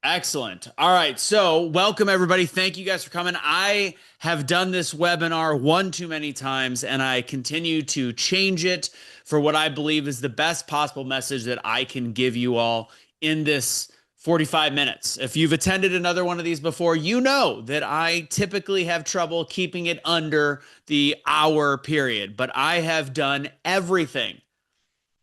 Excellent. All right. So, welcome everybody. Thank you guys for coming. I have done this webinar one too many times, and I continue to change it for what I believe is the best possible message that I can give you all in this 45 minutes. If you've attended another one of these before, you know that I typically have trouble keeping it under the hour period, but I have done everything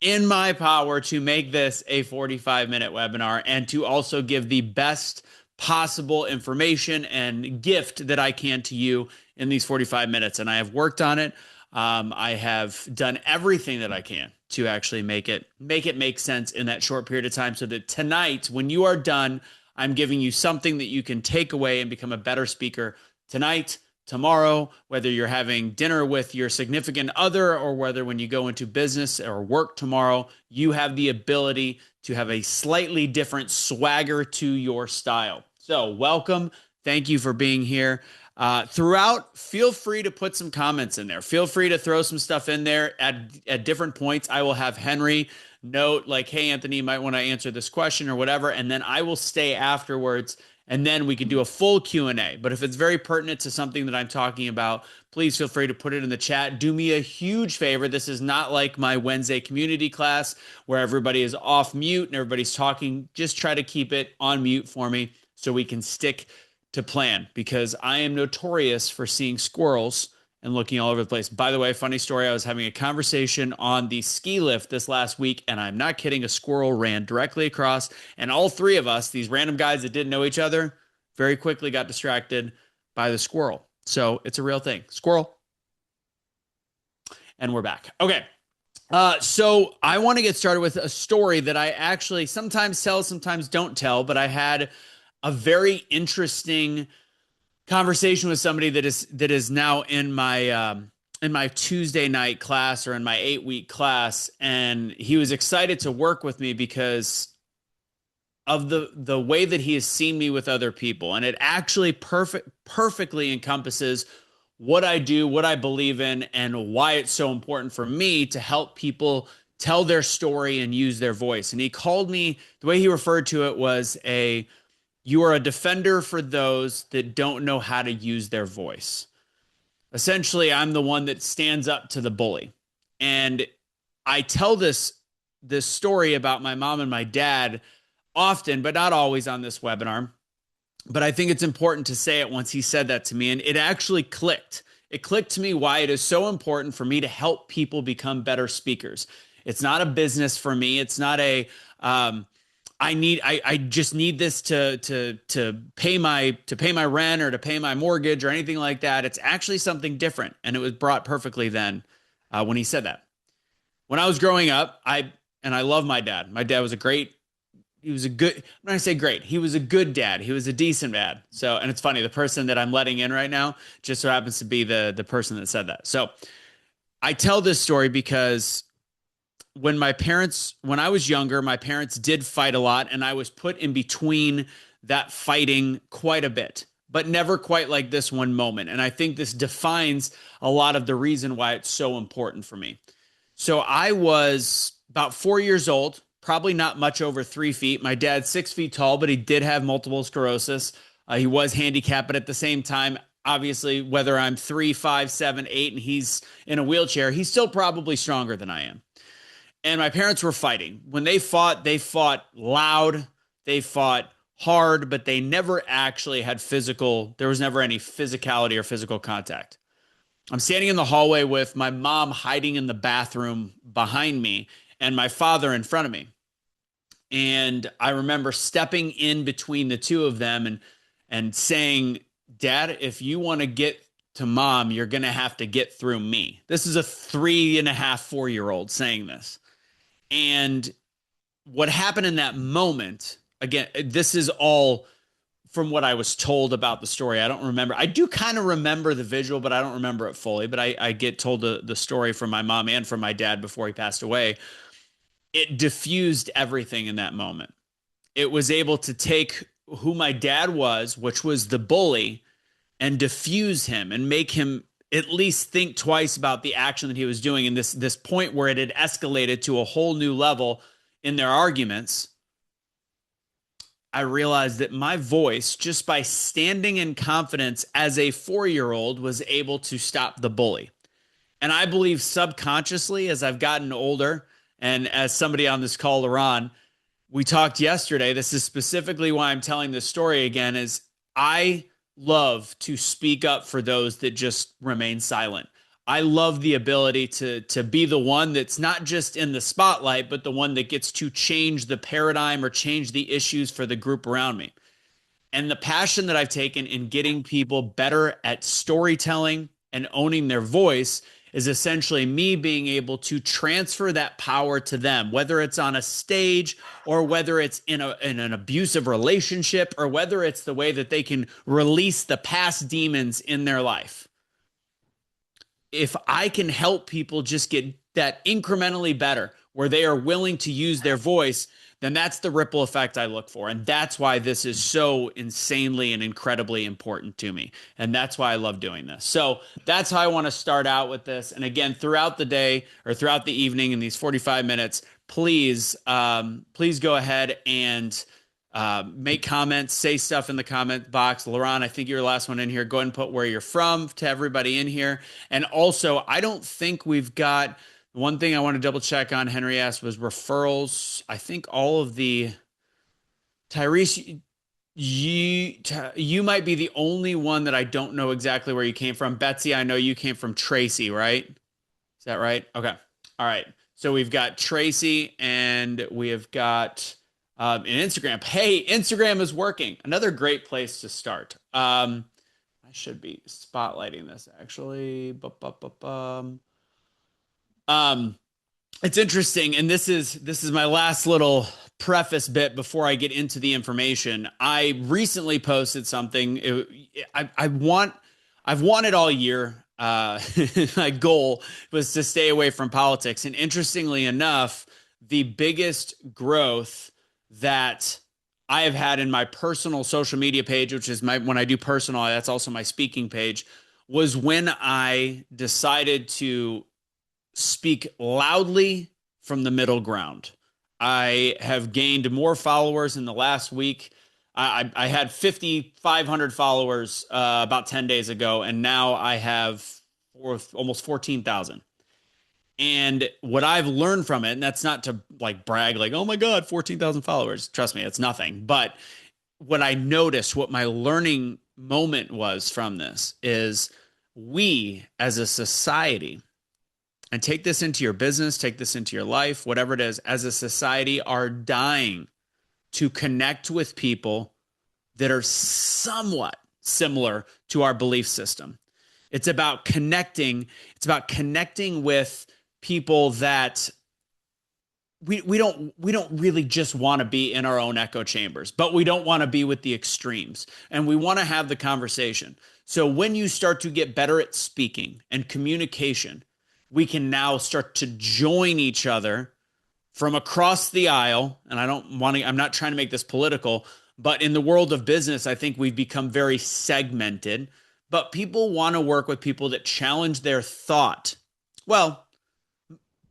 in my power to make this a 45-minute webinar and to also give the best possible information and gift that I can to you in these 45 minutes. And I have worked on it. I have done everything that I can to actually make it make sense in that short period of time, so that tonight, when you are done, I'm giving you something that you can take away and become a better speaker tonight, tomorrow, whether you're having dinner with your significant other or whether when you go into business or work tomorrow, you have the ability to have a slightly different swagger to your style. So welcome. Thank you for being here. Throughout, feel free to put some comments in there. Feel free to throw some stuff in there at different points. I will have Henry note like, hey, Anthony, you might want to answer this question or whatever. And then I will stay afterwards, and then we can do a full Q&A. But if it's very pertinent to something that I'm talking about, please feel free to put it in the chat. Do me a huge favor. This is not like my Wednesday community class where everybody is off mute and everybody's talking. Just try to keep it on mute for me so we can stick to plan, because I am notorious for seeing squirrels and looking all over the place. By the way, funny story, I was having a conversation on the ski lift this last week, and I'm not kidding, a squirrel ran directly across, and all three of us, these random guys that didn't know each other, very quickly got distracted by the squirrel. So it's a real thing. Squirrel. And we're back. Okay. So I want to get started with a story that I actually sometimes tell, sometimes don't tell, but I had a very interesting conversation with somebody that is now in my Tuesday night class, or in my 8-week class, and he was excited to work with me because of the way that he has seen me with other people, and it actually perfectly encompasses what I do, what I believe in, and why it's so important for me to help people tell their story and use their voice. And he called me, the way he referred to it was you are a defender for those that don't know how to use their voice. Essentially, I'm the one that stands up to the bully. And I tell this story about my mom and my dad often, but not always on this webinar. But I think it's important to say it once he said that to me. And it actually clicked. It clicked to me why it is so important for me to help people become better speakers. It's not a business for me. It's not a I just need this to pay my rent or to pay my mortgage or anything like that. It's actually something different, and it was brought perfectly then when he said that. When I was growing up, I love my dad. My dad was he was a good, I'm not gonna say great. He was a good dad. He was a decent dad. So, and it's funny, the person that I'm letting in right now just so happens to be the person that said that. So I tell this story because when I was younger, my parents did fight a lot, and I was put in between that fighting quite a bit, but never quite like this one moment. And I think this defines a lot of the reason why it's so important for me. So I was about 4 years old, probably not much over 3 feet. My dad's 6 feet tall, but he did have multiple sclerosis. He was handicapped, but at the same time, obviously, whether I'm 3, 5, 7, 8, and he's in a wheelchair, he's still probably stronger than I am. And my parents were fighting. When they fought loud, they fought hard, but they never actually had there was never any physicality or physical contact. I'm standing in the hallway with my mom hiding in the bathroom behind me and my father in front of me. And I remember stepping in between the two of them and saying, Dad, if you want to get to Mom, you're going to have to get through me. This is a 3.5, 4-year-old saying this. And what happened in that moment, again, this is all from what I was told about the story. I don't remember. I do kind of remember the visual, but I don't remember it fully. But I get told the story from my mom and from my dad before he passed away. It diffused everything in that moment. It was able to take who my dad was, which was the bully, and diffuse him and make him at least think twice about the action that he was doing. And this point where it had escalated to a whole new level in their arguments, I realized that my voice, just by standing in confidence as a 4 year old, was able to stop the bully. And I believe subconsciously, as I've gotten older, and as somebody on this call, Laron, we talked yesterday. This is specifically why I'm telling this story again, is I love to speak up for those that just remain silent. I love the ability to be the one that's not just in the spotlight, but the one that gets to change the paradigm or change the issues for the group around me. And the passion that I've taken in getting people better at storytelling and owning their voice is essentially me being able to transfer that power to them, whether it's on a stage or whether it's in an abusive relationship or whether it's the way that they can release the past demons in their life. If I can help people just get that incrementally better, where they are willing to use their voice, then that's the ripple effect I look for. And that's why this is so insanely and incredibly important to me. And that's why I love doing this. So that's how I want to start out with this. And again, throughout the day or throughout the evening in these 45 minutes, please go ahead and make comments, say stuff in the comment box. Laron, I think you're the last one in here. Go ahead and put where you're from to everybody in here. And also, I don't think we've got, one thing I want to double check on, Henry asked, was referrals. I think all of the, Tyrese, you might be the only one that I don't know exactly where you came from. Betsy, I know you came from Tracy, right? Is that right? Okay. All right. So we've got Tracy and we have got an Instagram. Hey, Instagram is working. Another great place to start. I should be spotlighting this actually. It's interesting, and this is my last little preface bit before I get into the information. I recently posted something. I've wanted all year. My goal was to stay away from politics, and interestingly enough, the biggest growth that I have had in my personal social media page, which is when I do personal, that's also my speaking page, was when I decided to speak loudly from the middle ground. I have gained more followers in the last week. I had 5,500 followers about 10 days ago, and now I have almost 14,000. And what I've learned from it, and that's not to like brag, like, oh my God, 14,000 followers. Trust me, it's nothing. But what I noticed, what my learning moment was from this is we as a society, and take this into your business, take this into your life, whatever it is, as a society are dying to connect with people that are somewhat similar to our belief system. It's about connecting. It's about connecting with people that we don't really just want to be in our own echo chambers, but we don't want to be with the extremes, and we want to have the conversation. So when you start to get better at speaking and communication, we can now start to join each other from across the aisle. And I'm not trying to make this political, but in the world of business, I think we've become very segmented, but people want to work with people that challenge their thought. Well,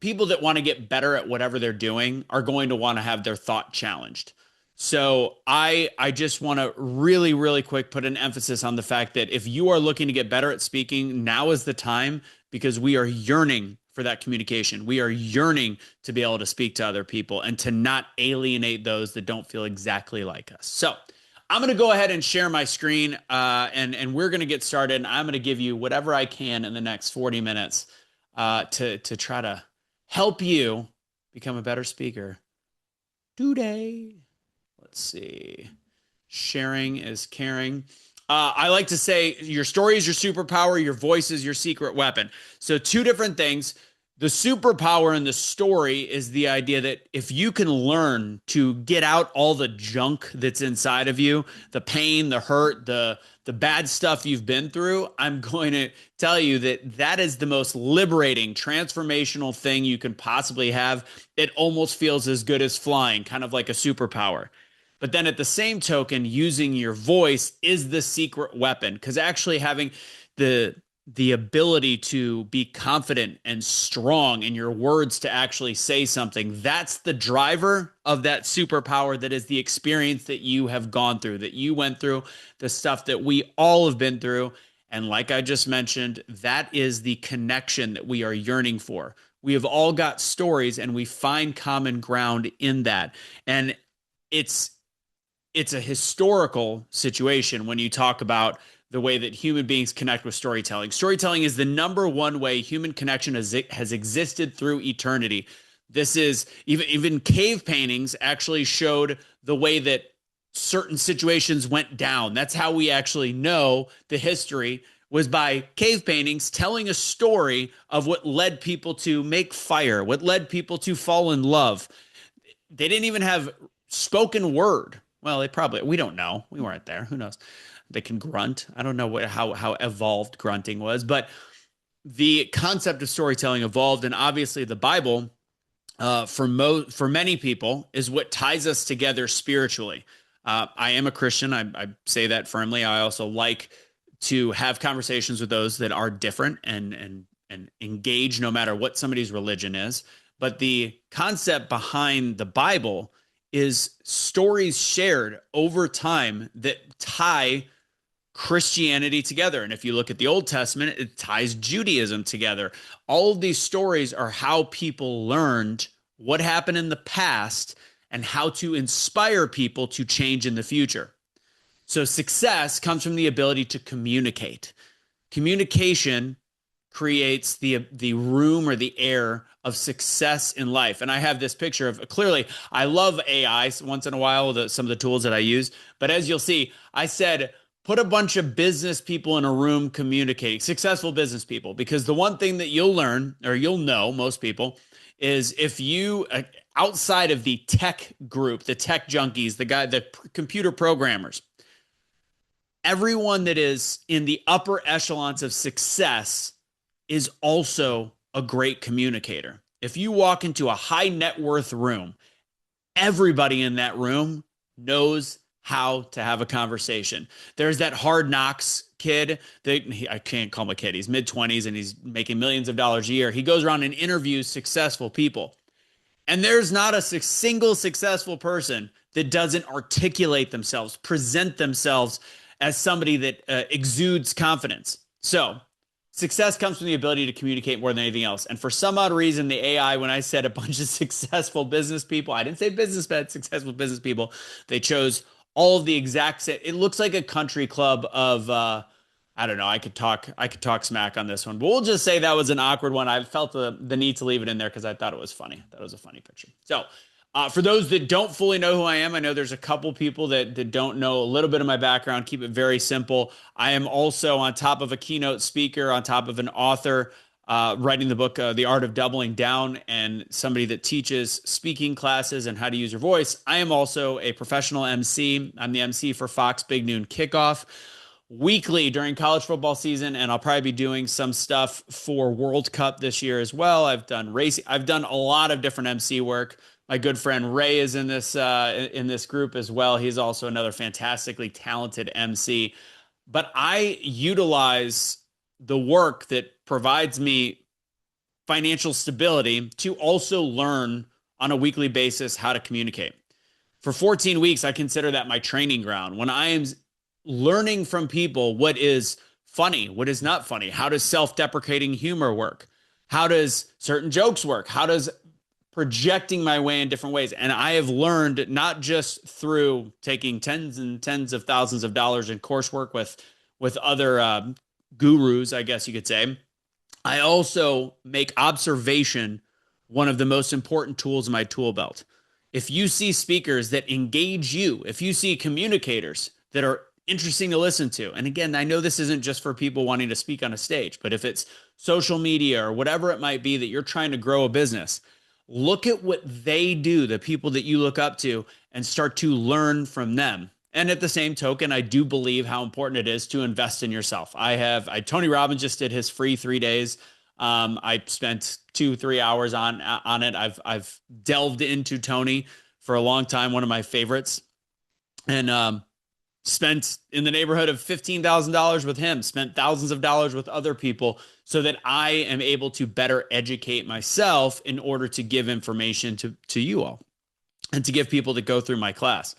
people that want to get better at whatever they're doing are going to want to have their thought challenged. So I just want to really, really quick put an emphasis on the fact that if you are looking to get better at speaking, now is the time, because we are yearning for that communication. We are yearning to be able to speak to other people and to not alienate those that don't feel exactly like us. So I'm going to go ahead and share my screen and we're going to get started. And I'm going to give you whatever I can in the next 40 minutes to try to help you become a better speaker today. Let's see. Sharing is caring. I like to say your story is your superpower. Your voice is your secret weapon. So two different things. The superpower in the story is the idea that if you can learn to get out all the junk that's inside of you, the pain, the hurt, the bad stuff you've been through, I'm going to tell you that that is the most liberating, transformational thing you can possibly have. It almost feels as good as flying, kind of like a superpower. But then at the same token, using your voice is the secret weapon, because actually having the the ability to be confident and strong in your words to actually say something. That's the driver of that superpower. That is the experience that you have gone through, that you went through, the stuff that we all have been through. And like I just mentioned, that is the connection that we are yearning for. We have all got stories and we find common ground in that. And it's it's a historical situation when you talk about the way that human beings connect with storytelling. Storytelling is the number one way human connection has existed through eternity. This is even cave paintings actually showed the way that certain situations went down. That's how we actually know the history was by cave paintings telling a story of what led people to make fire, what led people to fall in love. They didn't even have spoken word. Well, they probably, we don't know. We weren't there. Who knows? They can grunt. I don't know how evolved grunting was, but the concept of storytelling evolved, and obviously the Bible, for many people, is what ties us together spiritually. I am a Christian. I say that firmly. I also like to have conversations with those that are different and engage no matter what somebody's religion is. But the concept behind the Bible is stories shared over time that tie Christianity together. And if you look at the Old Testament, it ties Judaism together. All of these stories are how people learned what happened in the past and how to inspire people to change in the future. So success comes from the ability to communicate. Communication creates the room or the air of success in life. And I have this picture of, clearly, I love AI once in a while, some of the tools that I use. But as you'll see, I said, put a bunch of business people in a room communicating, successful business people, because the one thing that you'll learn, or you'll know, most people, is if you, outside of the tech group, the tech junkies, the computer programmers, everyone that is in the upper echelons of success is also a great communicator. If you walk into a high net worth room, everybody in that room knows how to have a conversation. There's that Hard Knocks kid that, I can't call him a kid. He's mid-20s and he's making millions of dollars a year. He goes around and interviews successful people. And there's not a single successful person that doesn't articulate themselves, present themselves as somebody that exudes confidence. So success comes from the ability to communicate more than anything else. And for some odd reason, the AI, when I said a bunch of successful business people, I didn't say businessmen, successful business people, they chose all of the exact same. It looks like a country club of, I don't know. I could talk smack on this one, but we'll just say that was an awkward one. I felt the need to leave it in there because I thought it was funny. That was a funny picture. So, for those that don't fully know who I am, I know there's a couple people that don't know a little bit of my background. Keep it very simple. I am also, on top of a keynote speaker, on top of an author, writing the book, The Art of Doubling Down, and somebody that teaches speaking classes and how to use your voice. I am also a professional MC. I'm the MC for Fox Big Noon Kickoff weekly during college football season, and I'll probably be doing some stuff for World Cup this year as well. I've done racing. I've done a lot of different MC work. My good friend Ray is in this group as well. He's also another fantastically talented MC. But I utilize the work that provides me financial stability to also learn on a weekly basis how to communicate. For 14 weeks, I consider that my training ground. When I am learning from people what is funny, what is not funny, how does self-deprecating humor work? How does certain jokes work? How does projecting my way in different ways? And I have learned not just through taking tens and tens of thousands of dollars in coursework with other gurus, I guess you could say. I also make observation one of the most important tools in my tool belt. If you see speakers that engage you, if you see communicators that are interesting to listen to, and again, I know this isn't just for people wanting to speak on a stage, but if it's social media or whatever it might be that you're trying to grow a business, look at what they do, the people that you look up to, and start to learn from them. And at the same token, I do believe how important it is to invest in yourself. Tony Robbins just did his free 3 days. I spent 2-3 hours on it. I've delved into Tony for a long time, one of my favorites. And spent in the neighborhood of $15,000 with him, spent thousands of dollars with other people so that I am able to better educate myself in order to give information to you all and to give people to go through my class.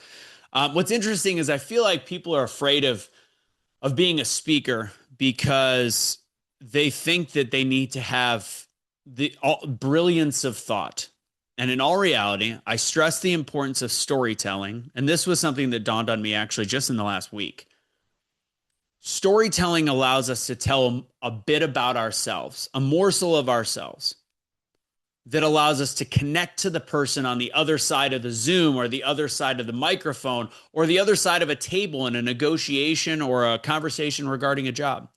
What's interesting is I feel like people are afraid of being a speaker because they think that they need to have the brilliance of thought. And in all reality, I stress the importance of storytelling. And this was something that dawned on me actually just in the last week. Storytelling allows us to tell a bit about ourselves, a morsel of ourselves that allows us to connect to the person on the other side of the Zoom or the other side of the microphone or the other side of a table in a negotiation or a conversation regarding a job.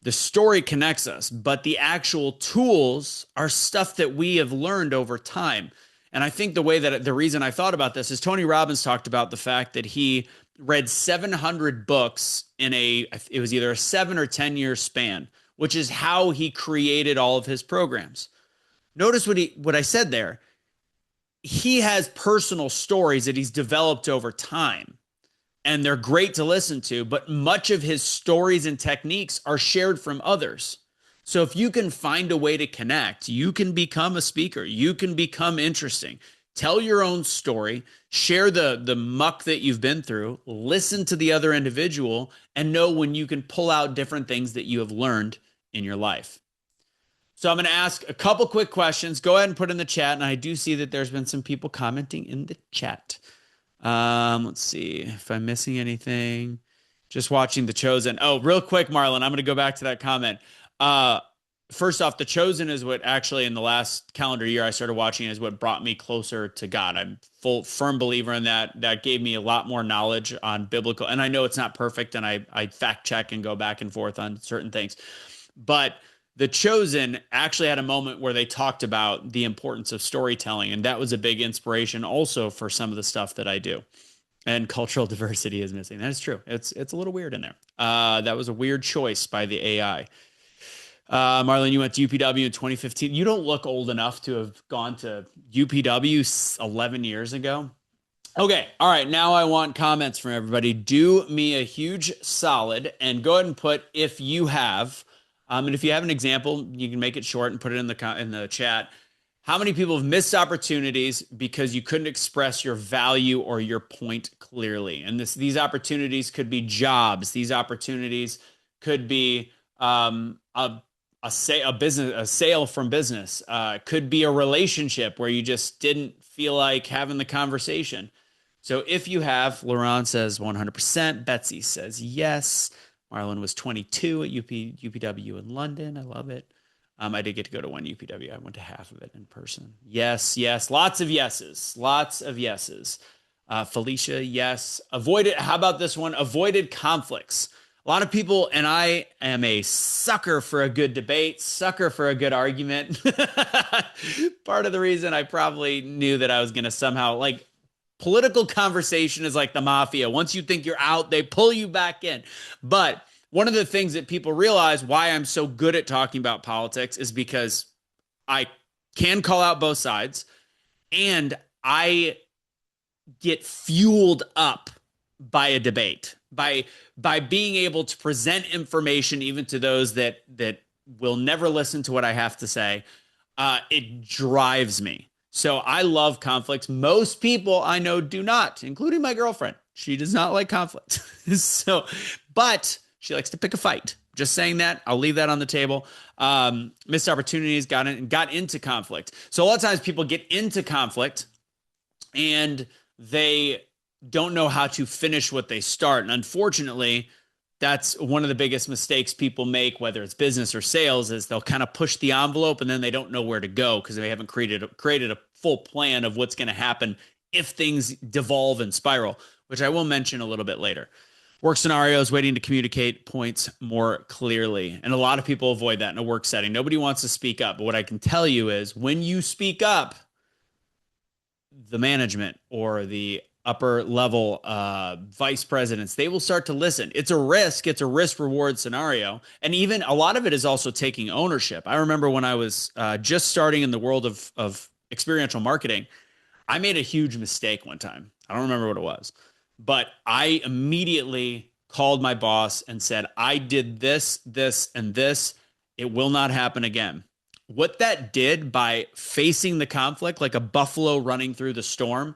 The story connects us, but the actual tools are stuff that we have learned over time. And I think the reason I thought about this is Tony Robbins talked about the fact that he read 700 books it was either a 7 or 10 year span, which is how he created all of his programs. Notice what I said there. He has personal stories that he's developed over time, and they're great to listen to, but much of his stories and techniques are shared from others. So if you can find a way to connect, you can become a speaker. You can become interesting. Tell your own story, share the muck that you've been through, listen to the other individual, and know when you can pull out different things that you have learned in your life. So I'm going to ask a couple quick questions. Go ahead and put in the chat. And I do see that there's been some people commenting in the chat. Let's see if I'm missing anything. Just watching The Chosen. Oh, real quick, Marlon, I'm going to go back to that comment. First off, The Chosen is what actually in the last calendar year I started watching is what brought me closer to God. I'm firm believer in that. That gave me a lot more knowledge on biblical. And I know it's not perfect, and I fact check and go back and forth on certain things. But The Chosen actually had a moment where they talked about the importance of storytelling, and that was a big inspiration also for some of the stuff that I do. And cultural diversity is missing. That is true. It's a little weird in there. That was a weird choice by the AI. Marlon, you went to UPW in 2015. You don't look old enough to have gone to UPW 11 years ago. Okay. All right. Now I want comments from everybody. Do me a huge solid and go ahead and put if you have. And if you have an example, you can make it short and put it in the chat. How many people have missed opportunities because you couldn't express your value or your point clearly? And these opportunities could be jobs. These opportunities could be a sale from business. Could be a relationship where you just didn't feel like having the conversation. So if you have, Laurent says 100%. Betsy says yes. Marlon was 22 at UPW in London. I love it. I did get to go to one UPW. I went to half of it in person. Yes, yes. Lots of yeses. Lots of yeses. Felicia, yes. How about this one? Avoided conflicts. A lot of people, and I am a sucker for a good debate, sucker for a good argument. Part of the reason I probably knew that I was going to somehow, political conversation is like the mafia. Once you think you're out, they pull you back in. But one of the things that people realize why I'm so good at talking about politics is because I can call out both sides, and I get fueled up by a debate, by being able to present information even to those that will never listen to what I have to say. It drives me. So I love conflicts. Most people I know do not, including my girlfriend. She does not like conflict. But she likes to pick a fight. Just saying that. I'll leave that on the table. Missed opportunities, got into conflict. So a lot of times people get into conflict and they don't know how to finish what they start. And unfortunately, that's one of the biggest mistakes people make, whether it's business or sales, is they'll kind of push the envelope and then they don't know where to go because they haven't created a full plan of what's going to happen if things devolve and spiral, which I will mention a little bit later. Work scenarios, waiting to communicate points more clearly. And a lot of people avoid that in a work setting. Nobody wants to speak up. But what I can tell you is when you speak up, the management or the upper level vice presidents, they will start to listen. It's a risk. It's a risk reward scenario. And even a lot of it is also taking ownership. I remember when I was just starting in the world of experiential marketing, I made a huge mistake one time. I don't remember what it was, But I immediately called my boss and said, I did this, this, and this. It will not happen again. What that did by facing the conflict like a buffalo running through the storm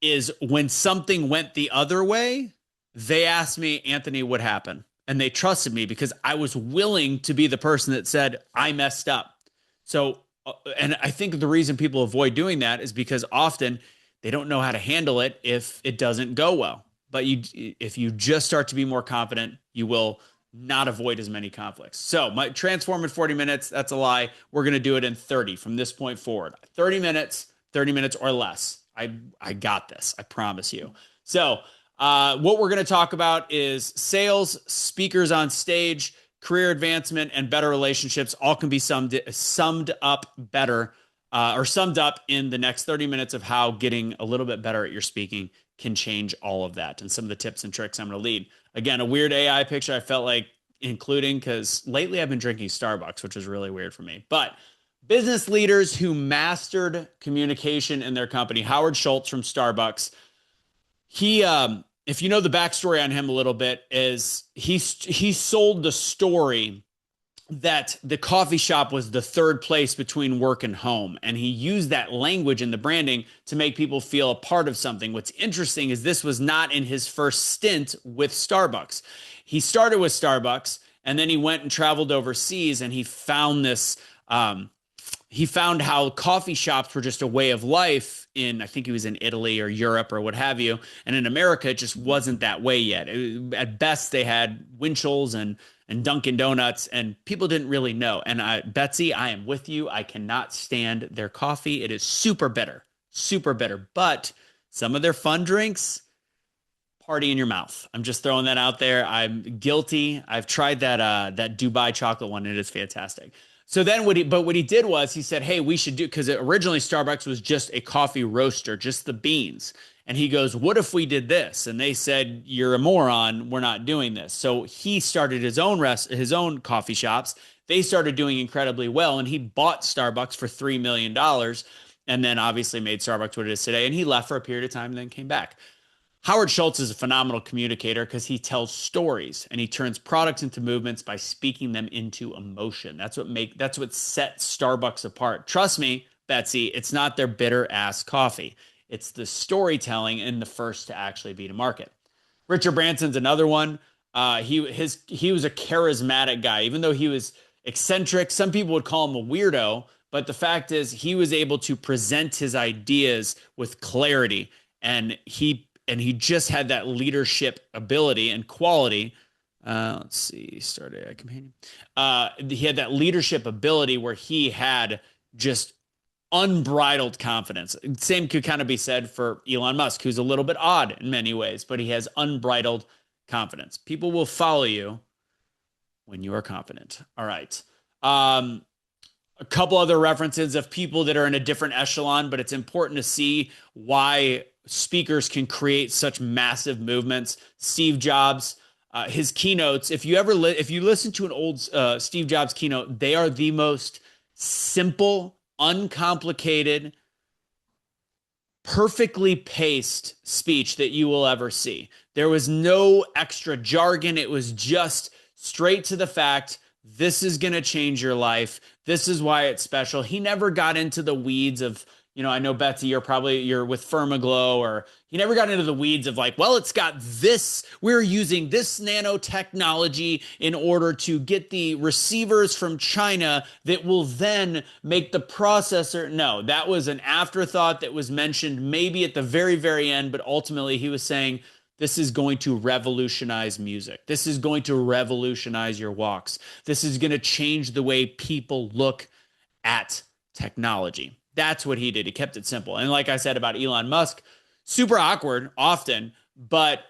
is when something went the other way, they asked me, Anthony, what happened? And they trusted me because I was willing to be the person that said, I messed up. So, and I think the reason people avoid doing that is because often they don't know how to handle it if it doesn't go well. But if you just start to be more confident, you will not avoid as many conflicts. So, my transform in 40 minutes, that's a lie. We're going to do it in 30 from this point forward. 30 minutes or less. I got this. I promise you. So, what we're going to talk about is sales, speakers on stage, career advancement, and better relationships. All can be summed up better or summed up in the next 30 minutes of how getting a little bit better at your speaking can change all of that and some of the tips and tricks I'm going to lead. Again, a weird AI picture I felt like including because lately I've been drinking Starbucks, which is really weird for me. But business leaders who mastered communication in their company. Howard Schultz from Starbucks. He, if you know the backstory on him a little bit, is he sold the story that the coffee shop was the third place between work and home. And he used that language in the branding to make people feel a part of something. What's interesting is this was not in his first stint with Starbucks. He started with Starbucks and then he went and traveled overseas and he found this, he found how coffee shops were just a way of life in, I think he was in Italy or Europe or what have you. And in America, it just wasn't that way yet. At best, they had Winchells and Dunkin' Donuts, and people didn't really know. And Betsy, I am with you. I cannot stand their coffee. It is super bitter, super bitter. But some of their fun drinks, party in your mouth. I'm just throwing that out there. I'm guilty. I've tried that Dubai chocolate one. It is fantastic. So then what he did was he said, hey, we should do, because originally Starbucks was just a coffee roaster, just the beans. And he goes, what if we did this? And they said, you're a moron. We're not doing this. So he started his own coffee shops. They started doing incredibly well. And he bought Starbucks for $3 million and then obviously made Starbucks what it is today. And he left for a period of time and then came back. Howard Schultz is a phenomenal communicator because he tells stories and he turns products into movements by speaking them into emotion. That's what sets Starbucks apart. Trust me, Betsy, it's not their bitter ass coffee. It's the storytelling and the first to actually beat a market. Richard Branson's another one. He was a charismatic guy, even though he was eccentric. Some people would call him a weirdo, but the fact is he was able to present his ideas with clarity, and he just had that leadership ability and quality. Let's see, start AI companion. He had that leadership ability where he had just unbridled confidence. Same could kind of be said for Elon Musk, who's a little bit odd in many ways, but he has unbridled confidence. People will follow you when you are confident. All right. A couple other references of people that are in a different echelon, but it's important to see why speakers can create such massive movements. Steve Jobs, his keynotes, if you listen to an old Steve Jobs keynote, they are the most simple, uncomplicated, perfectly paced speech that you will ever see. There was no extra jargon. It was just straight to the fact. This is going to change your life. This is why it's special. He never got into the weeds of, I know Betsy, you're with Firmaglow, or he never got into the weeds of like, well, it's got this, we're using this nanotechnology in order to get the receivers from China that will then make the processor. No, that was an afterthought that was mentioned maybe at the very, very end, but ultimately he was saying, this is going to revolutionize music. This is going to revolutionize your walks. This is going to change the way people look at technology. That's what he did. He kept it simple. And like I said about Elon Musk, super awkward often, but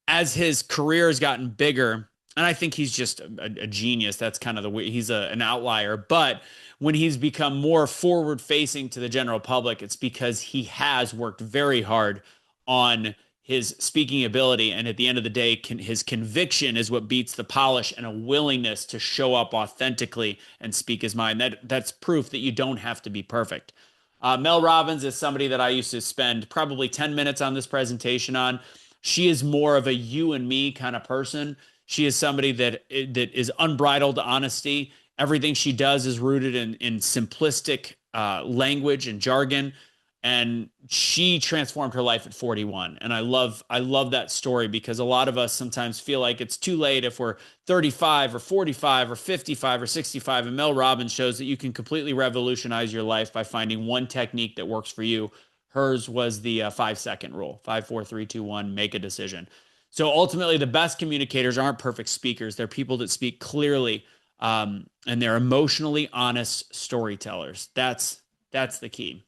as his career has gotten bigger, and I think he's just a genius. That's kind of the way he's an outlier. But when he's become more forward facing to the general public, it's because he has worked very hard on his speaking ability. And at the end of the day, his conviction is what beats the polish, and a willingness to show up authentically and speak his mind. That's proof that you don't have to be perfect. Mel Robbins is somebody that I used to spend probably 10 minutes on this presentation on. She is more of a you and me kind of person. She is somebody that is unbridled honesty. Everything she does is rooted in simplistic language and jargon, and she transformed her life at 41. And I love that story because a lot of us sometimes feel like it's too late if we're 35 or 45 or 55 or 65. And Mel Robbins shows that you can completely revolutionize your life by finding one technique that works for you. Hers was the 5 second rule: 5, 4, 3, 2, 1, make a decision. So ultimately, the best communicators aren't perfect speakers. They're people that speak clearly, and they're emotionally honest storytellers. That's the key.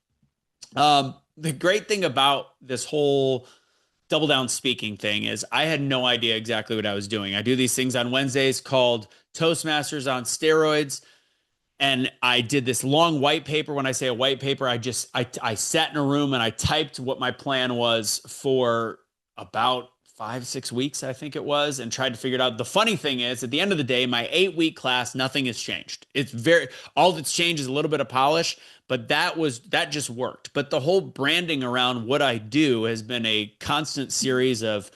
The great thing about this whole double down speaking thing is I had no idea exactly what I was doing. I do these things on Wednesdays called Toastmasters on steroids. And I did this long white paper. When I say a white paper, I sat in a room and I typed what my plan was for about 5, 6 weeks, I think it was, and tried to figure it out. The funny thing is, at the end of the day, my 8 week class, nothing has changed. It's very, all that's changed is a little bit of polish, but that just worked. But the whole branding around what I do has been a constant series of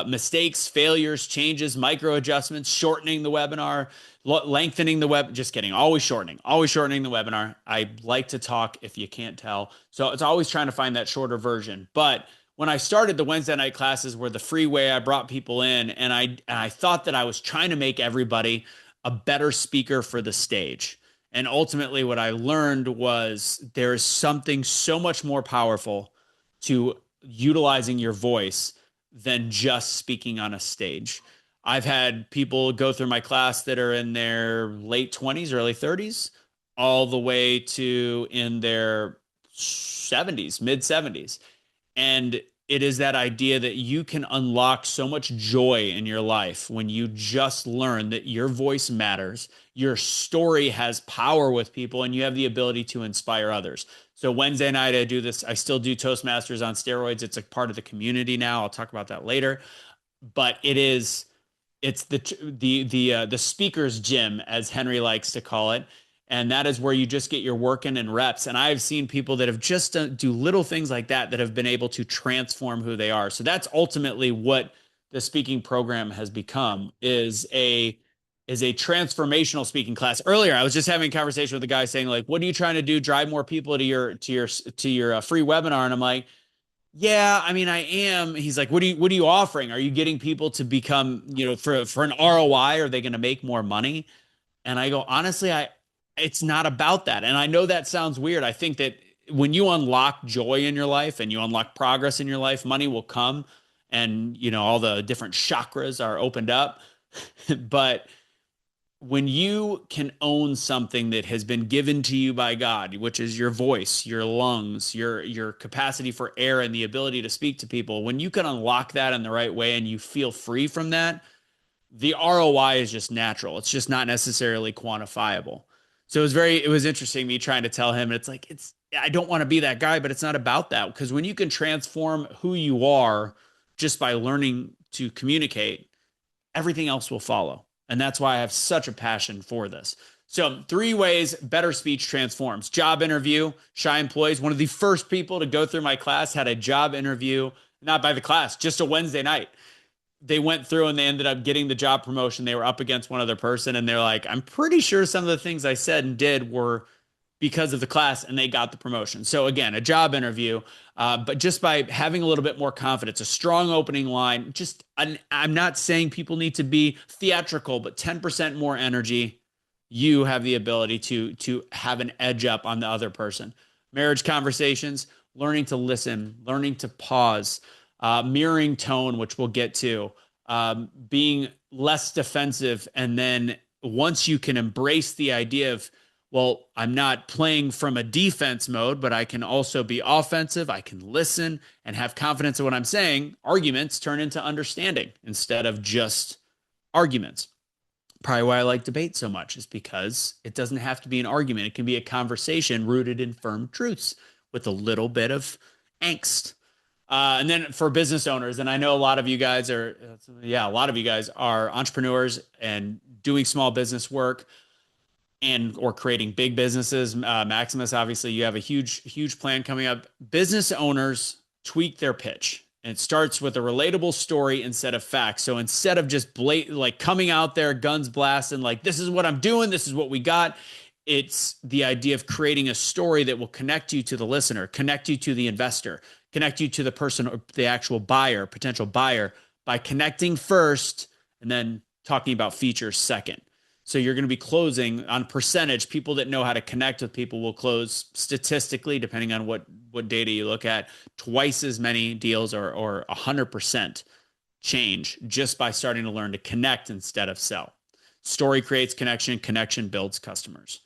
mistakes, failures, changes, micro adjustments, shortening the webinar, lengthening the web. Just kidding. Always shortening the webinar. I like to talk if you can't tell. So it's always trying to find that shorter version. But when I started, the Wednesday night classes were the free way. I brought people in, and I thought that I was trying to make everybody a better speaker for the stage. And ultimately, what I learned was there is something so much more powerful to utilizing your voice than just speaking on a stage. I've had people go through my class that are in their late 20s, early 30s, all the way to in their 70s, mid 70s. And it is that idea that you can unlock so much joy in your life when you just learn that your voice matters, your story has power with people, and you have the ability to inspire others. So Wednesday night, I do this. I still do Toastmasters on steroids. It's a part of the community now. I'll talk about that later. But it's the speaker's gym, as Henry likes to call it, and that is where you just get your work in and reps. And I've seen people that have just do little things like that that have been able to transform who they are. So that's ultimately what the speaking program has become, is a transformational speaking class. Earlier, I was just having a conversation with a guy saying, like, what are you trying to do? Drive more people to your free webinar? And I'm like, yeah, I mean, I am. He's like, what are you offering? Are you getting people to become, for an ROI? Are they going to make more money? And I go, honestly, it's not about that. And I know that sounds weird. I think that when you unlock joy in your life and you unlock progress in your life, money will come, and all the different chakras are opened up. But when you can own something that has been given to you by God, which is your voice, your lungs, your capacity for air and the ability to speak to people, when you can unlock that in the right way and you feel free from that, the ROI is just natural. It's just not necessarily quantifiable. So it was interesting me trying to tell him, and it's like, I don't want to be that guy, but it's not about that, because when you can transform who you are just by learning to communicate, everything else will follow. And that's why I have such a passion for this. So 3 ways better speech transforms. Job interview, shy employees. One of the first people to go through my class had a job interview, not by the class, just a Wednesday night. They went through and they ended up getting the job promotion. They were up against one other person, and they're like, I'm pretty sure some of the things I said and did were because of the class, and they got the promotion. So again, a job interview, but just by having a little bit more confidence, a strong opening line. I'm not saying people need to be theatrical, but 10% more energy, you have the ability to have an edge up on the other person. Marriage conversations, learning to listen, learning to pause, mirroring tone, which we'll get to, being less defensive, and then once you can embrace the idea of, well, I'm not playing from a defense mode, but I can also be offensive. I can listen and have confidence in what I'm saying. Arguments turn into understanding instead of just arguments. Probably why I like debate so much is because it doesn't have to be an argument. It can be a conversation rooted in firm truths with a little bit of angst. And then for business owners, and I know a lot of you guys are entrepreneurs and doing small business work, or creating big businesses. Maximus, obviously, you have a huge plan coming up. Business owners tweak their pitch. And it starts with a relatable story instead of facts. So instead of just like coming out there, guns blasting, like, this is what I'm doing, this is what we got, it's the idea of creating a story that will connect you to the listener, connect you to the investor, connect you to the person or the actual buyer, potential buyer, by connecting first and then talking about features second. So you're going to be closing on percentage. People that know how to connect with people will close statistically, depending on what data you look at, twice as many deals or 100% change just by starting to learn to connect instead of sell. Story creates connection. Connection builds customers.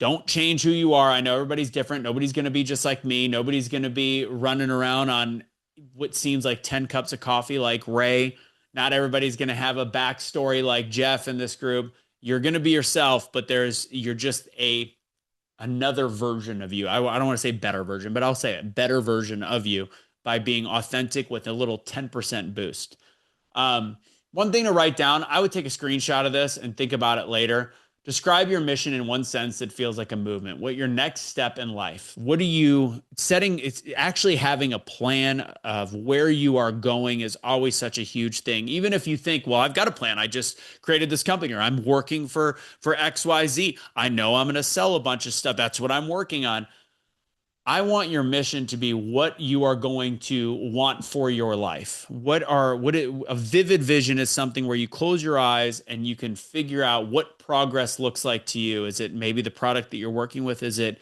Don't change who you are. I know everybody's different. Nobody's going to be just like me. Nobody's going to be running around on what seems like 10 cups of coffee like Ray. Not everybody's going to have a backstory like Jeff in this group. You're going to be yourself, but you're just another version of you. I don't want to say better version, but I'll say it, better version of you by being authentic with a little 10% boost. One thing to write down, I would take a screenshot of this and think about it later. Describe your mission in one sentence that feels like a movement. What your next step in life? What are you setting? It's actually having a plan of where you are going is always such a huge thing. Even if you think, well, I've got a plan. I just created this company or I'm working for XYZ. I know I'm going to sell a bunch of stuff. That's what I'm working on. I want your mission to be what you are going to want for your life. A vivid vision is something where you close your eyes and you can figure out what progress looks like to you. Is it maybe the product that you're working with? Is it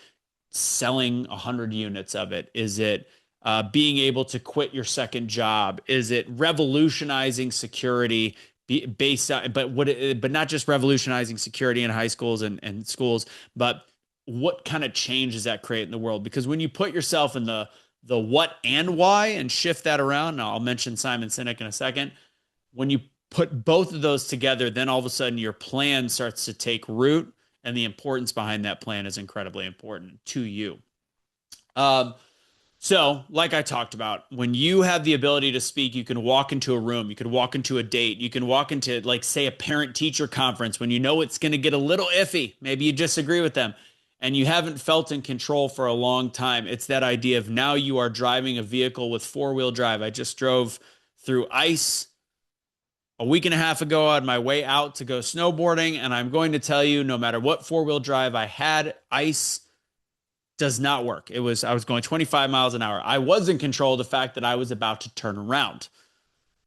selling 100 units of it? Is it being able to quit your second job? Is it revolutionizing security based on, but not just revolutionizing security in high schools and schools, but what kind of change does that create in the world? Because when you put yourself in the what and why and shift that around, now I'll mention Simon Sinek in a second. When you put both of those together, then all of a sudden your plan starts to take root, and the importance behind that plan is incredibly important to you. So, like I talked about, when you have the ability to speak, you can walk into a room, you can walk into a date, you can walk into, like, say, a parent-teacher conference when you know it's going to get a little iffy. Maybe you disagree with them and you haven't felt in control for a long time. It's that idea of now you are driving a vehicle with four-wheel drive. I just drove through ice a week and a half ago on my way out to go snowboarding, and I'm going to tell you, no matter what four-wheel drive I had, ice does not work. I was going 25 miles an hour. I was in control of the fact that I was about to turn around.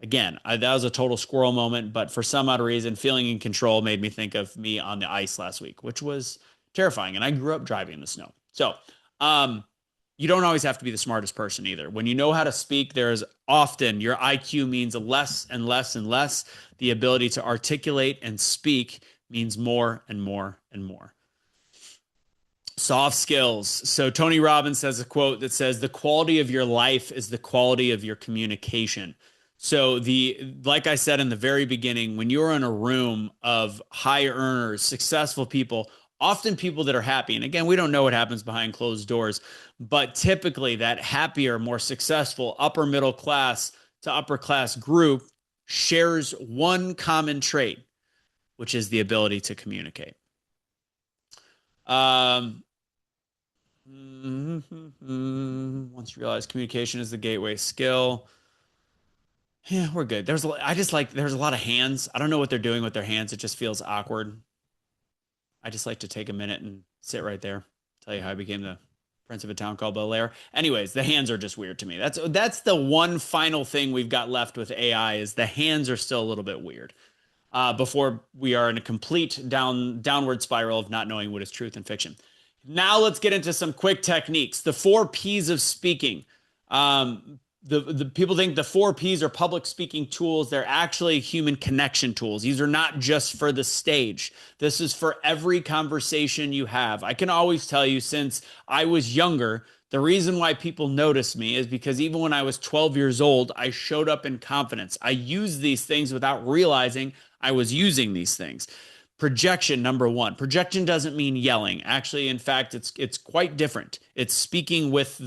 Again, that was a total squirrel moment, but for some odd reason, feeling in control made me think of me on the ice last week, which was terrifying. And I grew up driving in the snow. So you don't always have to be the smartest person either. When you know how to speak, there's often your IQ means less and less and less. The ability to articulate and speak means more and more and more. Soft skills. So Tony Robbins has a quote that says, the quality of your life is the quality of your communication. So like I said in the very beginning, when you're in a room of high earners, successful people, often people that are happy, and again, we don't know what happens behind closed doors, but typically that happier, more successful, upper middle class to upper class group shares one common trait, which is the ability to communicate. Once you realize communication is the gateway skill, yeah, we're good. There's a lot of hands. I don't know what they're doing with their hands. It just feels awkward. I just like to take a minute and sit right there, tell you how I became the prince of a town called Bel Air. Anyways, the hands are just weird to me. That's the one final thing we've got left with AI is the hands are still a little bit weird. Before we are in a complete downward spiral of not knowing what is truth and fiction. Now let's get into some quick techniques. The 4 P's of speaking. The people think the 4 P's are public speaking tools. They're actually human connection tools. These are not just for the stage. This is for every conversation you have. I can always tell you, since I was younger, the reason why people notice me is because even when I was 12 years old, I showed up in confidence. I used these things without realizing I was using these things. Projection, number 1. Projection doesn't mean yelling. Actually, in fact, it's quite different. It's speaking with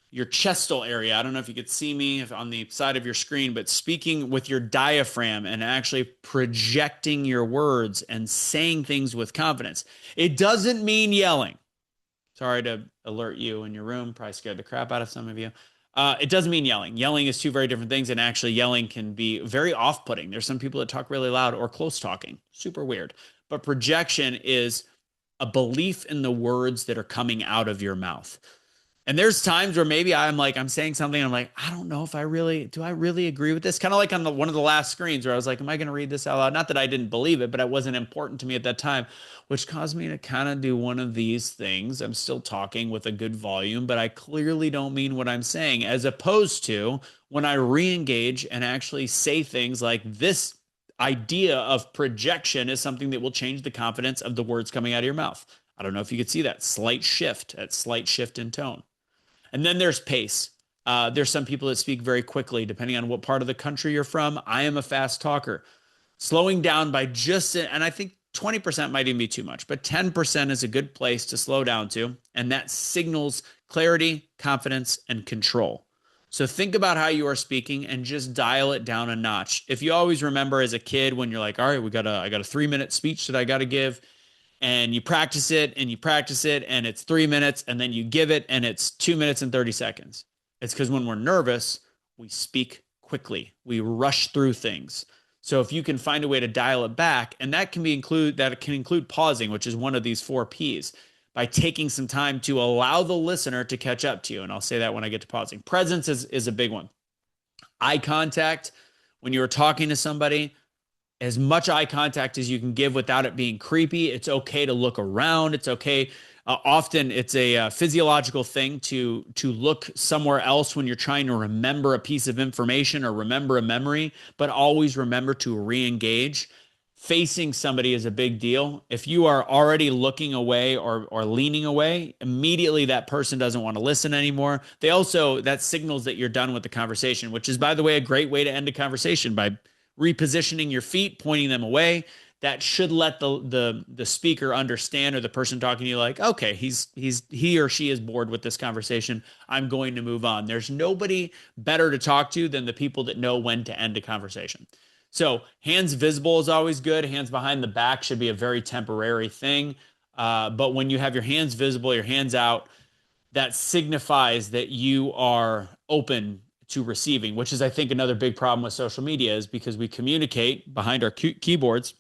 your chestal area. I don't know if you could see me on the side of your screen, but speaking with your diaphragm and actually projecting your words and saying things with confidence. It doesn't mean yelling. Sorry to alert you in your room. Probably scared the crap out of some of you. It doesn't mean yelling. Yelling is two very different things, and actually, yelling can be very off-putting. There's some people that talk really loud or close talking, super weird. But projection is a belief in the words that are coming out of your mouth. And there's times where maybe I'm saying something, I'm like, I don't know if I really agree with this? Kind of like on one of the last screens where I was like, am I going to read this out loud? Not that I didn't believe it, but it wasn't important to me at that time, which caused me to kind of do one of these things. I'm still talking with a good volume, but I clearly don't mean what I'm saying, as opposed to when I re-engage and actually say things like this idea of projection is something that will change the confidence of the words coming out of your mouth. I don't know if you could see that slight shift in tone. And then there's pace. There's some people that speak very quickly, depending on what part of the country you're from. I am a fast talker. Slowing down by and I think 20% might even be too much, but 10% is a good place to slow down to. And that signals clarity, confidence, and control. So think about how you are speaking and just dial it down a notch. If you always remember as a kid when you're like, all right, I got a 3-minute speech that I got to give, and you practice it and you practice it and it's 3 minutes and then you give it and it's 2 minutes and 30 seconds. It's because when we're nervous, we speak quickly. We rush through things. So if you can find a way to dial it back, and that can include pausing, which is one of these 4 Ps, by taking some time to allow the listener to catch up to you. And I'll say that when I get to pausing. Presence is a big one. Eye contact, when you're talking to somebody, as much eye contact as you can give without it being creepy. It's okay to look around. It's okay. Often it's a physiological thing to look somewhere else when you're trying to remember a piece of information or remember a memory, but always remember to re-engage. Facing somebody is a big deal. If you are already looking away or leaning away, immediately that person doesn't want to listen anymore. That signals that you're done with the conversation, which is, by the way, a great way to end a conversation by repositioning your feet, pointing them away. That should let the speaker understand, or the person talking to you, like, okay, he or she is bored with this conversation. I'm going to move on. There's nobody better to talk to than the people that know when to end a conversation. So hands visible is always good. Hands behind the back should be a very temporary thing. But when you have your hands visible, your hands out, that signifies that you are open to receiving, which is, I think, another big problem with social media, is because we communicate behind our keyboards.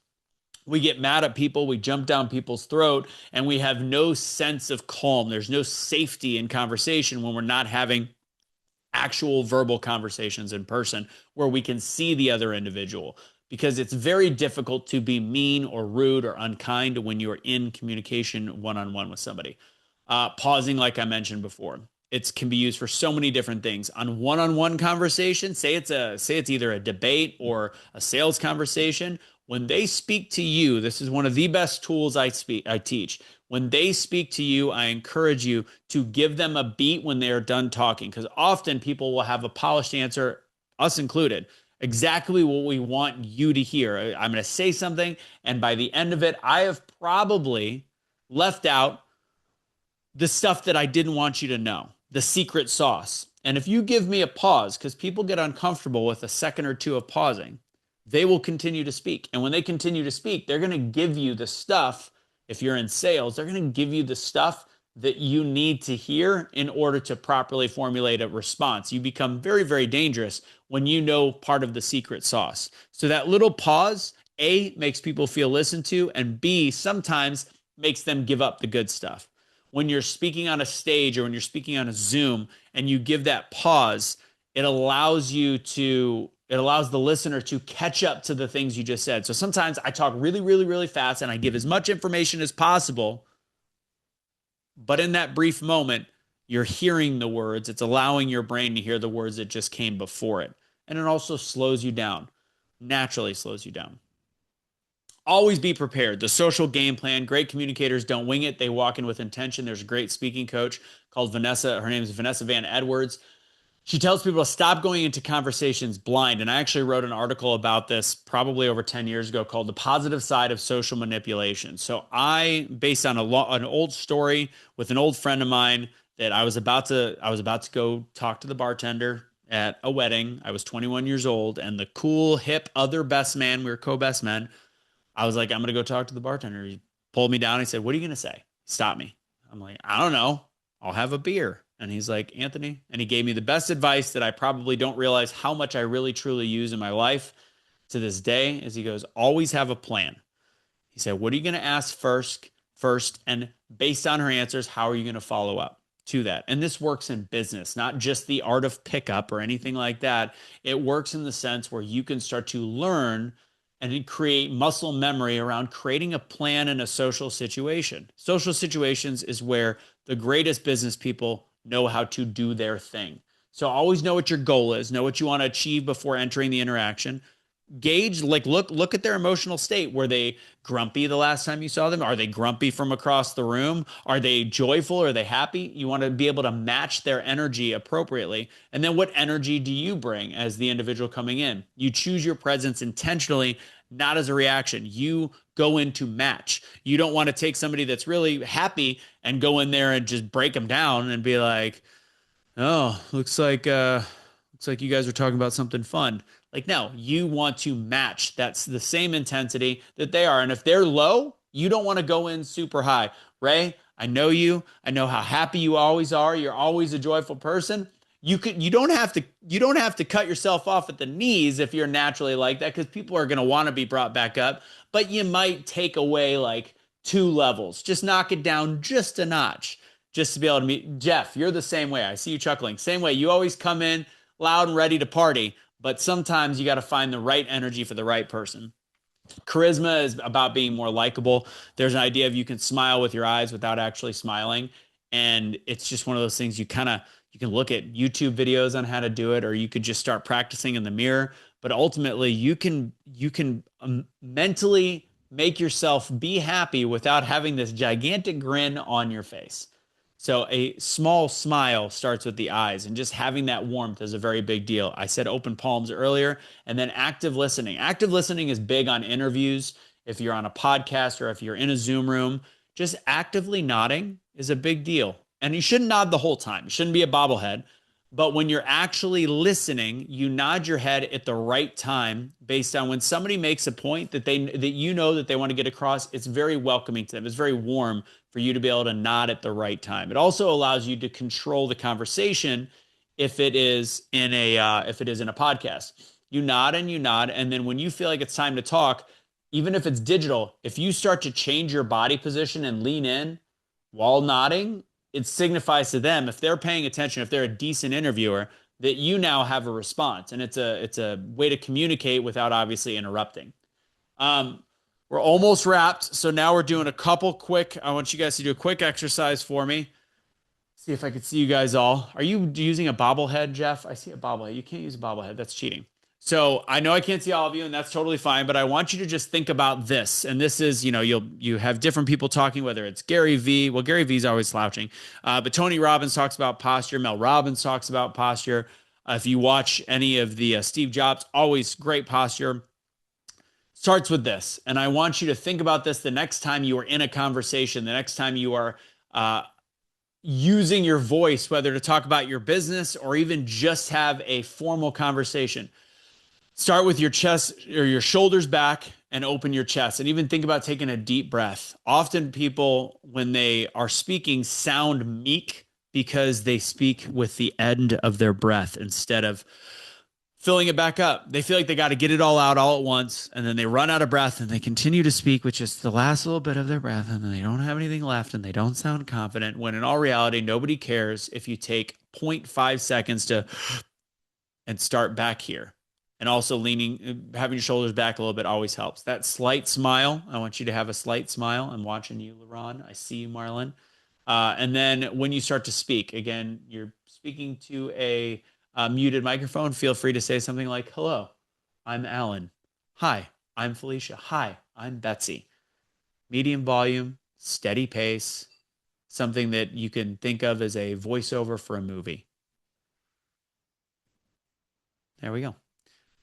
We get mad at people, we jump down people's throat, and we have no sense of calm. There's no safety in conversation when we're not having actual verbal conversations in person where we can see the other individual, because it's very difficult to be mean or rude or unkind when you're in communication one-on-one with somebody. Pausing, like I mentioned before, it can be used for so many different things. On one-on-one conversation, say it's either a debate or a sales conversation. When they speak to you, this is one of the best tools I teach. When they speak to you, I encourage you to give them a beat when they are done talking, because often people will have a polished answer, us included, exactly what we want you to hear. I'm going to say something, and by the end of it, I have probably left out the stuff that I didn't want you to know, the secret sauce. And if you give me a pause, because people get uncomfortable with a second or two of pausing, they will continue to speak. And when they continue to speak, they're going to give you the stuff. If you're in sales, they're going to give you the stuff that you need to hear in order to properly formulate a response. You become very, very dangerous when you know part of the secret sauce. So that little pause, A, makes people feel listened to, and B, sometimes makes them give up the good stuff. When you're speaking on a stage or when you're speaking on a Zoom and you give that pause, it allows the listener to catch up to the things you just said. So sometimes I talk really, really, really fast and I give as much information as possible. But in that brief moment, you're hearing the words. It's allowing your brain to hear the words that just came before it. And it also slows you down, naturally slows you down. Always be prepared. The social game plan. Great communicators don't wing it. They walk in with intention. There's a great speaking coach called Vanessa. Her name is Vanessa Van Edwards. She tells people to stop going into conversations blind. And I actually wrote an article about this probably over 10 years ago called The Positive Side of Social Manipulation. So based on an old story with an old friend of mine, that I was about to go talk to the bartender at a wedding. I was 21 years old, and the cool, hip other best man, we were co-best men, I was like, I'm going to go talk to the bartender. He pulled me down. He said, what are you going to say? Stop me. I'm like, I don't know. I'll have a beer. And he's like, Anthony, and he gave me the best advice that I probably don't realize how much I really truly use in my life to this day is he goes, always have a plan. He said, what are you going to ask first? And based on her answers, how are you going to follow up to that? And this works in business, not just the art of pickup or anything like that. It works in the sense where you can start to learn and create muscle memory around creating a plan in a social situation. Social situations is where the greatest business people know how to do their thing. So always know what your goal is, know what you want to achieve before entering the interaction. Gauge, like look at their emotional state. Were they grumpy the last time you saw them? Are they grumpy from across the room? Are they joyful? Are they happy? You want to be able to match their energy appropriately. And then what energy do you bring as the individual coming in? You choose your presence intentionally, not as a reaction. You go in to match. You don't want to take somebody that's really happy and go in there and just break them down and be like, oh, looks like you guys are talking about something fun. Like, no, you want to match. That's the same intensity that they are. And if they're low, you don't want to go in super high. Ray, I know you. I know how happy you always are. You're always a joyful person. You don't have to cut yourself off at the knees if you're naturally like that, because people are going to want to be brought back up. But you might take away like 2 levels. Just knock it down just a notch, just to be able to meet. Jeff, you're the same way. I see you chuckling. Same way. You always come in loud and ready to party, but sometimes you got to find the right energy for the right person. Charisma is about being more likable. There's an idea of you can smile with your eyes without actually smiling. And it's just one of those things you can look at YouTube videos on how to do it, or you could just start practicing in the mirror. But ultimately you can mentally make yourself be happy without having this gigantic grin on your face. So a small smile starts with the eyes, and just having that warmth is a very big deal. I said open palms earlier, and then active listening. Active listening is big on interviews. If you're on a podcast or if you're in a Zoom room, just actively nodding is a big deal. And you shouldn't nod the whole time. You shouldn't be a bobblehead. But when you're actually listening, you nod your head at the right time based on when somebody makes a point that you know that they want to get across. It's very welcoming to them. It's very warm for you to be able to nod at the right time. It also allows you to control the conversation if it is in a podcast. You nod, and then when you feel like it's time to talk, even if it's digital, if you start to change your body position and lean in while nodding, it signifies to them, if they're paying attention, if they're a decent interviewer, that you now have a response, and it's a way to communicate without obviously interrupting. We're almost wrapped, so now we're doing a couple quick. I want you guys to do a quick exercise for me. See if I can see you guys all. Are you using a bobblehead, Jeff? I see a bobblehead. You can't use a bobblehead. That's cheating. So I know I can't see all of you, and that's totally fine, but I want you to just think about this. And this is, you have different people talking, whether it's Gary Vee. Well, Gary Vee's always slouching. But Tony Robbins talks about posture. Mel Robbins talks about posture. If you watch any of the Steve Jobs, always great posture. Starts with this. And I want you to think about this the next time you are in a conversation, the next time you are using your voice, whether to talk about your business or even just have a formal conversation. Start with your chest or your shoulders back and open your chest. And even think about taking a deep breath. Often people, when they are speaking, sound meek because they speak with the end of their breath instead of filling it back up. They feel like they got to get it all out all at once, and then they run out of breath and they continue to speak with just the last little bit of their breath, and then they don't have anything left and they don't sound confident, when in all reality, nobody cares if you take 0.5 seconds and start back here. And also having your shoulders back a little bit always helps. That slight smile, I want you to have a slight smile. I'm watching you, LaRon. I see you, Marlon. And then when you start to speak, again, you're speaking to a muted microphone. Feel free to say something like, hello, I'm Alan. Hi, I'm Felicia. Hi, I'm Betsy. Medium volume, steady pace, something that you can think of as a voiceover for a movie. There we go.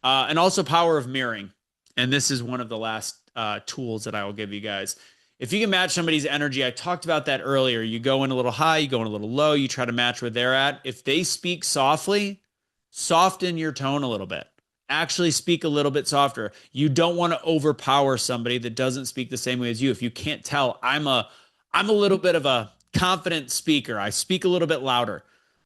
And also power of mirroring. And this is one of the last tools that I will give you guys. If you can match somebody's energy, I talked about that earlier. You go in a little high, you go in a little low, you try to match where they're at. If they speak softly, soften your tone a little bit. Actually speak a little bit softer. You don't want to overpower somebody that doesn't speak the same way as you. If you can't tell, I'm a little bit of a confident speaker. I speak a little bit louder.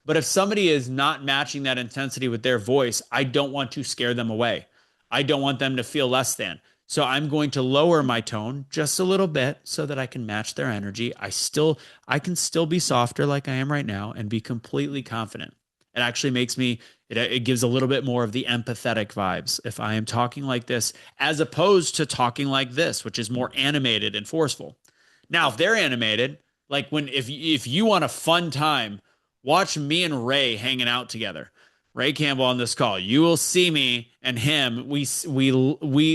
But if somebody is not matching that intensity with their voice, I don't want to scare them away. I don't want them to feel less than. So I'm going to lower my tone just a little bit so that I can match their energy. I can still be softer like I am right now and be completely confident. It actually makes me, it gives a little bit more of the empathetic vibes if I am talking like this, as opposed to talking like this, which is more animated and forceful. Now, if they're animated, like if you want a fun time, watch me and Ray hanging out together. Ray Campbell on this call. You will see me and him. We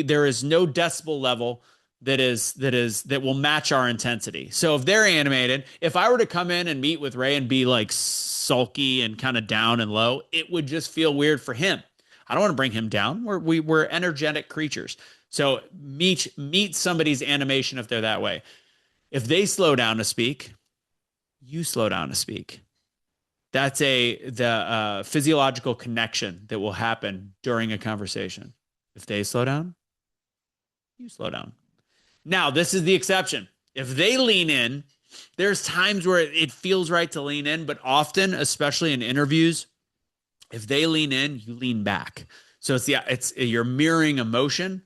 there is no decibel level that will match our intensity. So if they're animated, if I were to come in and meet with Ray and be like sulky and kind of down and low, it would just feel weird for him. I don't want to bring him down. We're energetic creatures. So meet somebody's animation if they're that way. If they slow down to speak, you slow down to speak. That's the physiological connection that will happen during a conversation. If they slow down, you slow down. Now, this is the exception. If they lean in, there's times where it feels right to lean in, but often, especially in interviews, if they lean in, you lean back. So you're mirroring emotion,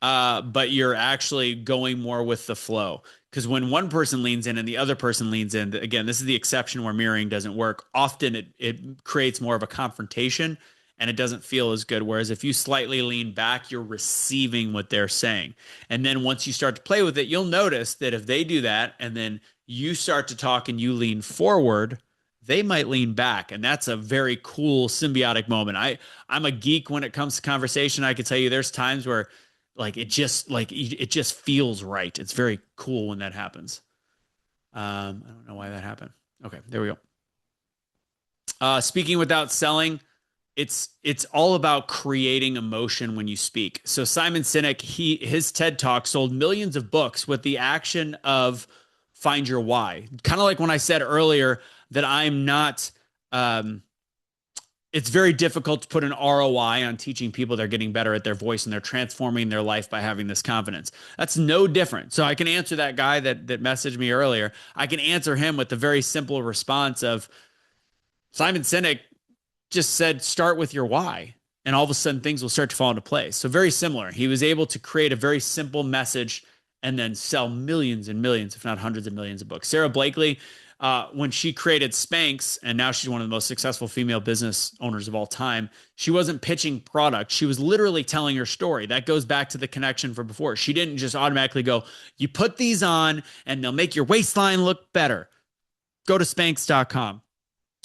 but you're actually going more with the flow. Because when one person leans in and the other person leans in, again, this is the exception where mirroring doesn't work. Often it creates more of a confrontation and it doesn't feel as good. Whereas if you slightly lean back, you're receiving what they're saying. And then once you start to play with it, you'll notice that if they do that and then you start to talk and you lean forward, they might lean back. And that's a very cool symbiotic moment. I'm a geek when it comes to conversation. I can tell you there's times where it just feels right. It's very cool when that happens. I don't know why that happened. Okay, there we go. Speaking without selling, it's all about creating emotion when you speak. So Simon Sinek, his TED Talk sold millions of books with the action of find your why. Kind of like when I said earlier that I'm not it's very difficult to put an ROI on teaching people they're getting better at their voice and they're transforming their life by having this confidence. That's no different. So I can answer that guy that messaged me earlier. I can answer him with the very simple response of Simon Sinek just said, start with your why. And all of a sudden things will start to fall into place. So very similar. He was able to create a very simple message and then sell millions and millions, if not hundreds of millions of books. Sarah Blakely, when she created Spanx, and now she's one of the most successful female business owners of all time, she wasn't pitching product. She was literally telling her story. That goes back to the connection from before. She didn't just automatically go, you put these on and they'll make your waistline look better. Go to Spanx.com.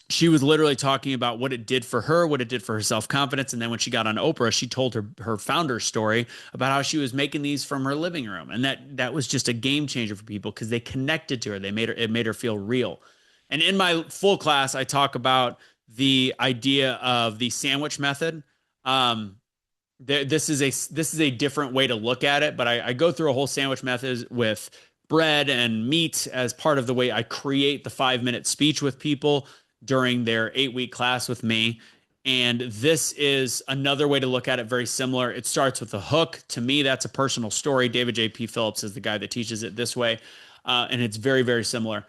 She was literally talking about what it did for her, what it did for her self-confidence. And then when she got on Oprah, she told her founder's story about how she was making these from her living room. And that was just a game changer for people because they connected to her. It made her feel real. And in my full class, I talk about the idea of the sandwich method. This is a different way to look at it, but I go through a whole sandwich method with bread and meat as part of the way I create the 5-minute speech with people during their 8-week class with me. And this is another way to look at it, very similar. It starts with a hook. To me, that's a personal story. David J.P. Phillips is the guy that teaches it this way. And it's very, very similar.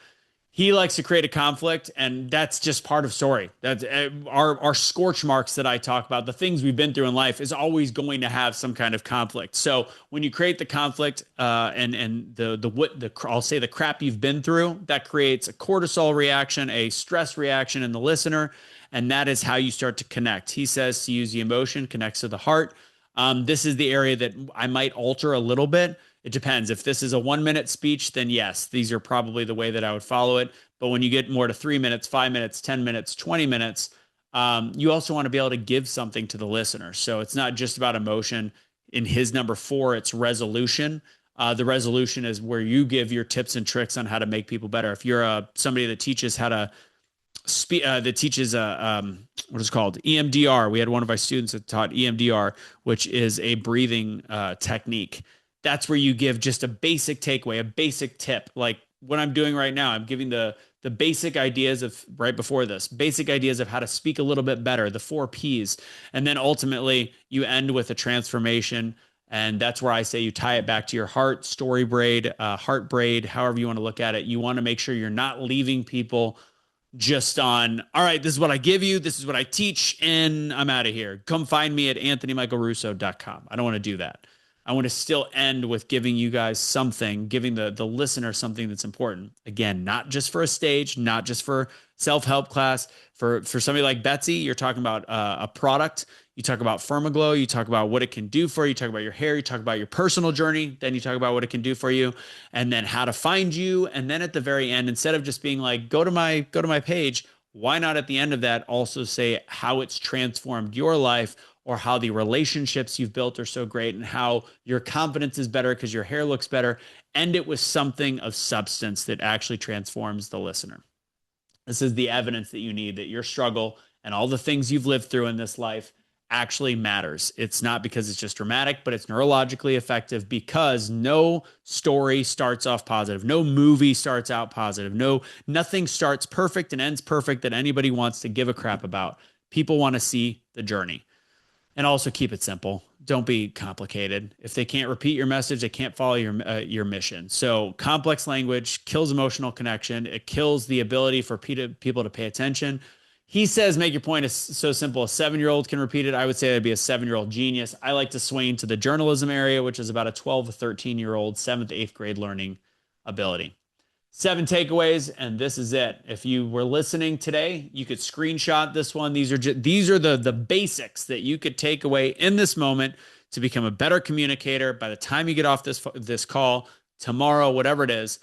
He likes to create a conflict, and that's just part of story. That's our scorch marks that I talk about, the things we've been through in life is always going to have some kind of conflict. So when you create the conflict and I'll say the crap you've been through, that creates a cortisol reaction, a stress reaction in the listener, and that is how you start to connect. He says to use the emotion, connects to the heart. This is the area that I might alter a little bit. It depends. If this is a 1-minute speech, then yes, these are probably the way that I would follow it. But when you get more to 3 minutes, 5 minutes, 10 minutes, 20 minutes, you also want to be able to give something to the listener. So it's not just about emotion. In his number 4, it's resolution. The resolution is where you give your tips and tricks on how to make people better. If you're somebody that teaches how to speak, what is called EMDR. We had one of our students that taught EMDR, which is a breathing technique. That's where you give just a basic takeaway, a basic tip. Like what I'm doing right now, I'm giving the basic ideas of right before this, basic ideas of how to speak a little bit better, the 4 Ps. And then ultimately you end with a transformation. And that's where I say you tie it back to your heart, story braid, heart braid, however you want to look at it. You want to make sure you're not leaving people just on, all right, this is what I give you, this is what I teach, and I'm out of here. Come find me at anthonymichaelrusso.com. I don't want to do that. I want to still end with giving you guys something, giving the listener something that's important. Again, not just for a stage, not just for self-help class. For somebody like Betsy, you're talking about a product. You talk about Firmaglow. You talk about what it can do for you. You talk about your hair. You talk about your personal journey. Then you talk about what it can do for you, and then how to find you. And then at the very end, instead of just being like, go to my page, why not at the end of that also say how it's transformed your life, or how the relationships you've built are so great, and how your confidence is better because your hair looks better. End it with something of substance that actually transforms the listener. This is the evidence that you need that your struggle and all the things you've lived through in this life actually matters. It's not because it's just dramatic, but it's neurologically effective, because no story starts off positive. No movie starts out positive. Nothing starts perfect and ends perfect that anybody wants to give a crap about. People want to see the journey. And also keep it simple. Don't be complicated. If they can't repeat your message, they can't follow your mission. So complex language kills emotional connection. It kills the ability for people to pay attention. He says, make your point is so simple. A 7-year-old can repeat it. I would say that'd be a 7-year-old genius. I like to swing to the journalism area, which is about a 12 to 13-year-old, 7th to 8th grade learning ability. 7 takeaways, and this is it. If you were listening today, you could screenshot this one. These are the basics that you could take away in this moment to become a better communicator by the time you get off this call tomorrow, whatever it is.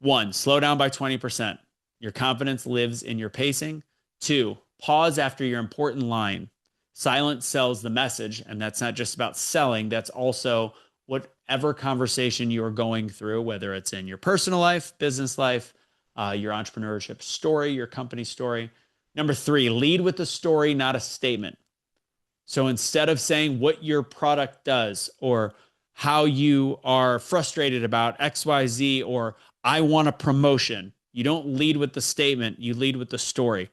1, slow down by 20%. Your confidence lives in your pacing. 2, pause after your important line. Silence sells the message, and that's not just about selling. That's also whatever conversation you are going through, whether it's in your personal life, business life, your entrepreneurship story, your company story. Number 3, lead with a story, not a statement. So instead of saying what your product does, or how you are frustrated about XYZ, or I want a promotion, you don't lead with the statement, you lead with the story.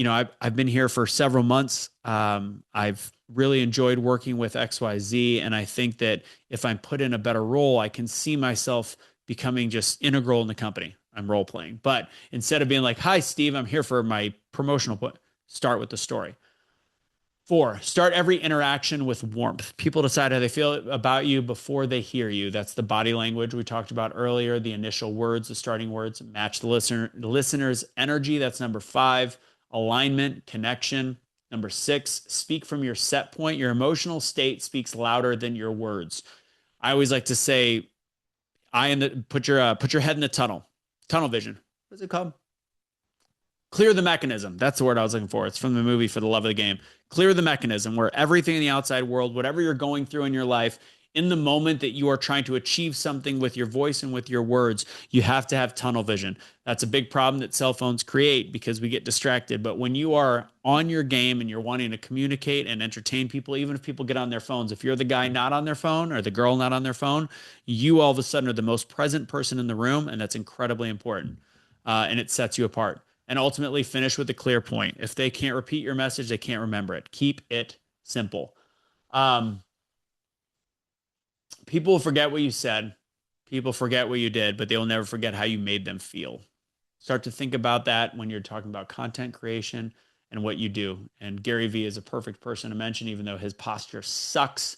I've been here for several months. I've really enjoyed working with XYZ. And I think that if I'm put in a better role, I can see myself becoming just integral in the company. I'm role playing. But instead of being like, hi, Steve, I'm here for my promotional point, start with the story. 4, start every interaction with warmth. People decide how they feel about you before they hear you. That's the body language we talked about earlier. The initial words, the starting words, match the listener's energy. That's number 5. Alignment, connection. Number 6, speak from your set point. Your emotional state speaks louder than your words. I always like to say, put your head in the tunnel vision. What's it called? Clear the mechanism. That's the word I was looking for. It's from the movie For the Love of the Game. Clear the mechanism, where everything in the outside world, whatever you're going through in your life, in the moment that you are trying to achieve something with your voice and with your words, you have to have tunnel vision. That's a big problem that cell phones create, because we get distracted. But when you are on your game and you're wanting to communicate and entertain people, even if people get on their phones, if you're the guy not on their phone or the girl not on their phone, you all of a sudden are the most present person in the room, and that's incredibly important. And it sets you apart. And ultimately finish with a clear point. If they can't repeat your message, they can't remember it. Keep it simple. People forget what you said. People forget what you did, but they will never forget how you made them feel. Start to think about that when you're talking about content creation and what you do. And Gary Vee is a perfect person to mention, even though his posture sucks.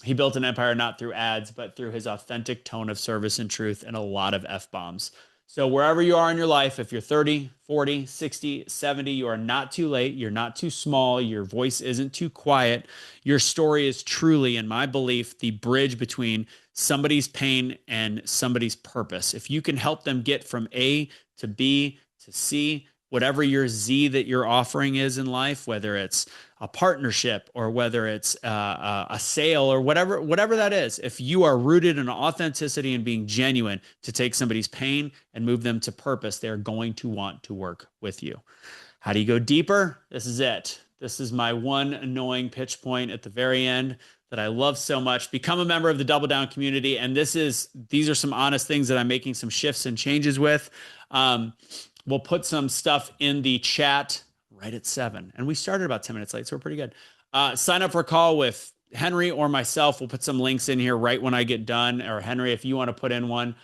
He built an empire not through ads, but through his authentic tone of service and truth, and a lot of F-bombs. So wherever you are in your life, if you're 30, 40, 60, 70, you are not too late. You're not too small. Your voice isn't too quiet. Your story is truly, in my belief, the bridge between somebody's pain and somebody's purpose. If you can help them get from A to B to C, whatever your Z that you're offering is in life, whether it's a partnership or whether it's a sale or whatever that is, if you are rooted in authenticity and being genuine to take somebody's pain and move them to purpose, they're going to want to work with you. How do you go deeper? This is it. This is my one annoying pitch point at the very end that I love so much. Become a member of the Double Down community. And these are some honest things that I'm making some shifts and changes with. We'll put some stuff in the chat right at 7. And we started about 10 minutes late, so we're pretty good. Sign up for a call with Henry or myself. We'll put some links in here right when I get done. Or Henry, if you want to put in one,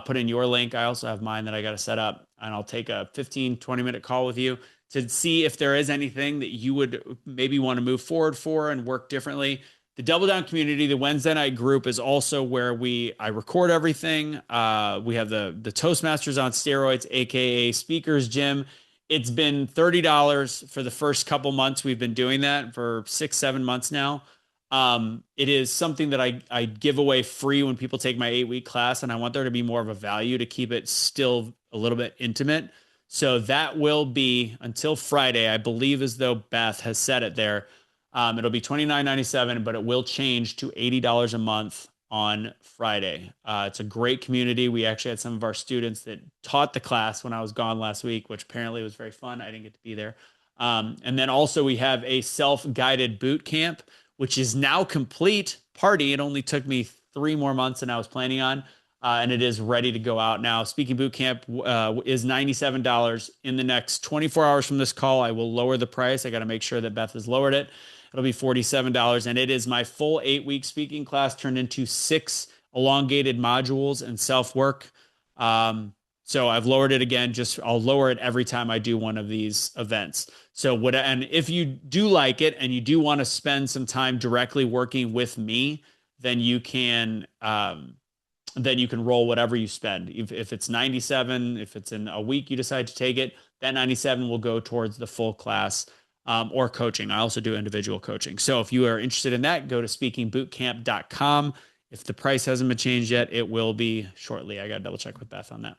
put in your link. I also have mine that I got to set up. and I'll take a 15, 20-minute call with you to see if there is anything that you would maybe want to move forward for and work differently. The Double Down community, the Wednesday night group, is also where I record everything. We have the Toastmasters on steroids, aka Speakers Gym. It's been $30 for the first couple months. We've been doing that for 6, 7 months now. It is something that I give away free when people take my 8-week class, and I want there to be more of a value to keep it still a little bit intimate. So that will be until Friday, I believe, as though Beth has said it there. It'll be $29.97, but it will change to $80 a month on Friday. It's a great community. We actually had some of our students that taught the class when I was gone last week, which apparently was very fun. I didn't get to be there. And then also we have a self-guided boot camp, which is now complete. Party. It only took me 3 more months than I was planning on. And it is ready to go out now. Speaking Boot Camp is $97. In the next 24 hours from this call, I will lower the price. I got to make sure that Beth has lowered it. It'll be $47. And it is my full 8-week speaking class turned into 6 elongated modules and self-work. So I've lowered it again. I'll lower it every time I do one of these events. And if you do like it and you do want to spend some time directly working with me, then you can roll whatever you spend. If it's 97, if it's in a week you decide to take it, that 97 will go towards the full class or coaching. I also do individual coaching. So if you are interested in that, go to speakingbootcamp.com. If the price hasn't been changed yet, it will be shortly. I got to double check with Beth on that.